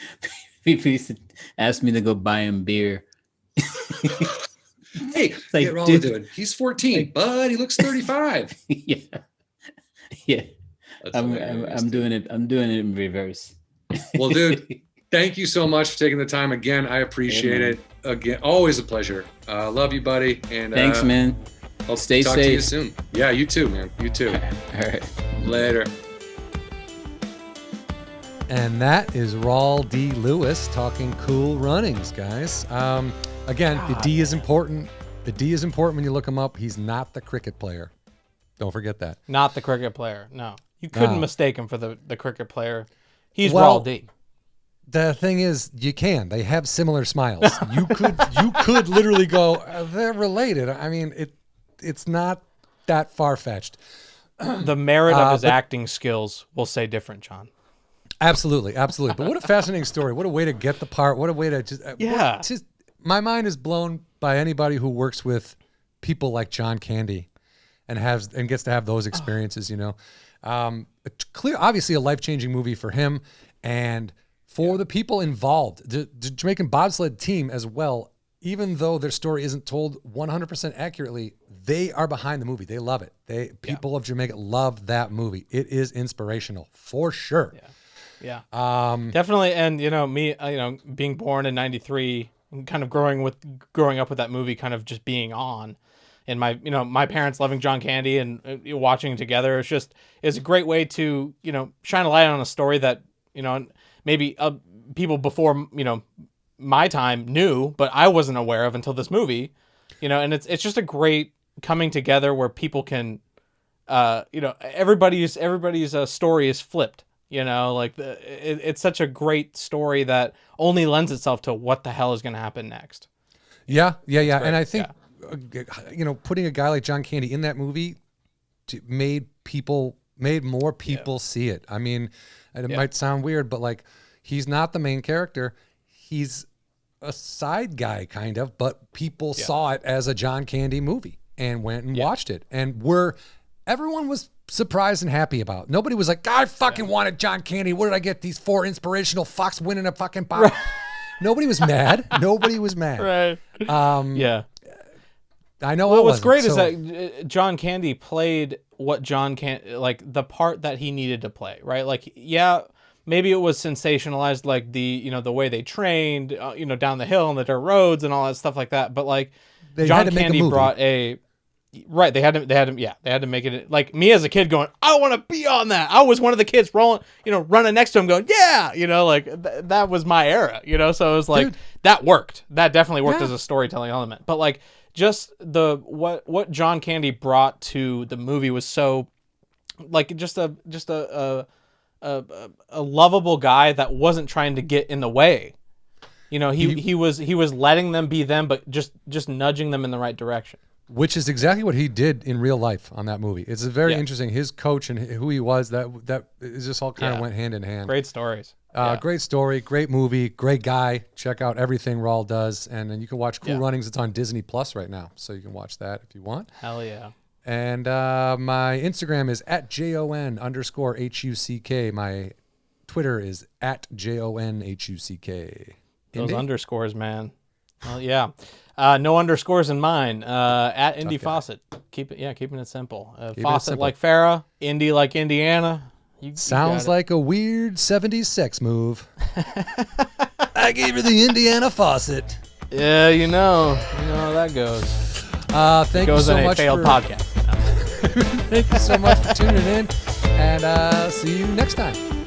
people used to ask me to go buy him beer.
Hey,
like,
get Rawle doing. He's 14, but he looks 35.
Yeah. I'm doing it. I'm doing it in reverse.
Well, dude, thank you so much for taking the time again. I appreciate it. Again, always a pleasure. Love you, buddy. And
thanks, man.
I'll
stay
talk
safe.
to you soon. Yeah, you too, man. You too.
All right.
Later.
And that is Rawle D. Lewis talking cool runnings, guys. Again, the D is important. The D is important when you look him up. He's not the cricket player. Don't forget that.
Not the cricket player. No. You couldn't mistake him for the cricket player. He's
Well,
Rawle D.
The thing is, you can. They have similar smiles. You could literally go, they're related. I mean, it's not that far-fetched.
The merit of his acting skills will say different, John.
Absolutely. But what a fascinating story. What a way to get the part. What a way to just my mind is blown by anybody who works with people like John Candy and gets to have those experiences, obviously a life-changing movie for him and for the people involved. The Jamaican bobsled team as well, even though their story isn't told 100% accurately, they are behind the movie. They love it. People of Jamaica love that movie. It is inspirational for sure.
Yeah. Definitely. And, me, being born in 93, kind of growing up with that movie kind of just being on, and my parents loving John Candy and watching it together. It's a great way to, shine a light on a story that, maybe people before, my time knew, but I wasn't aware of until this movie, and it's just a great coming together where people can, everybody's story is flipped. It's such a great story that only lends itself to what the hell is going to happen next.
Yeah. And I think, putting a guy like John Candy in that movie made more people see it. I mean, it might sound weird, but like, he's not the main character. He's a side guy kind of, but people saw it as a John Candy movie and went and watched it. And everyone was surprised and happy about it. Nobody was like, I fucking wanted John Candy. Where did I get these 4 inspirational fucks winning a fucking bob? Right. Nobody was mad.
Right.
I know.
Well, what's great is that John Candy played what the part that he needed to play, right? Like, maybe it was sensationalized, like the way they trained, down the hill on the dirt roads and all that stuff like that. But like, John Candy brought right. They had to make it like me as a kid going, I want to be on that. I was one of the kids running next to him going, that was my era, so it was like, dude, that worked. That definitely worked as a storytelling element. But like, just what John Candy brought to the movie was so like just a lovable guy that wasn't trying to get in the way. He was letting them be them, but just nudging them in the right direction.
Which is exactly what he did in real life on that movie. It's very interesting. His coach and who he was, that is just all kind of went hand in hand.
Great stories.
Great story, great movie, great guy. Check out everything Rawle does. And then you can watch Cool Runnings. It's on Disney Plus right now. So you can watch that if you want.
Hell yeah.
And my Instagram is @JON_HUCK. My Twitter is @JONHUCK.
Those underscores, man. Well, yeah. No underscores in mine. At Indy Fawcett. Keeping it simple. Fawcett like Farrah, Indy like Indiana.
Sounds like a weird 70s sex move. I gave her the Indiana Fawcett.
Yeah, you know how that goes.
Thank you so much.
Failed podcast.
Thank you so much for tuning in, and see you next time.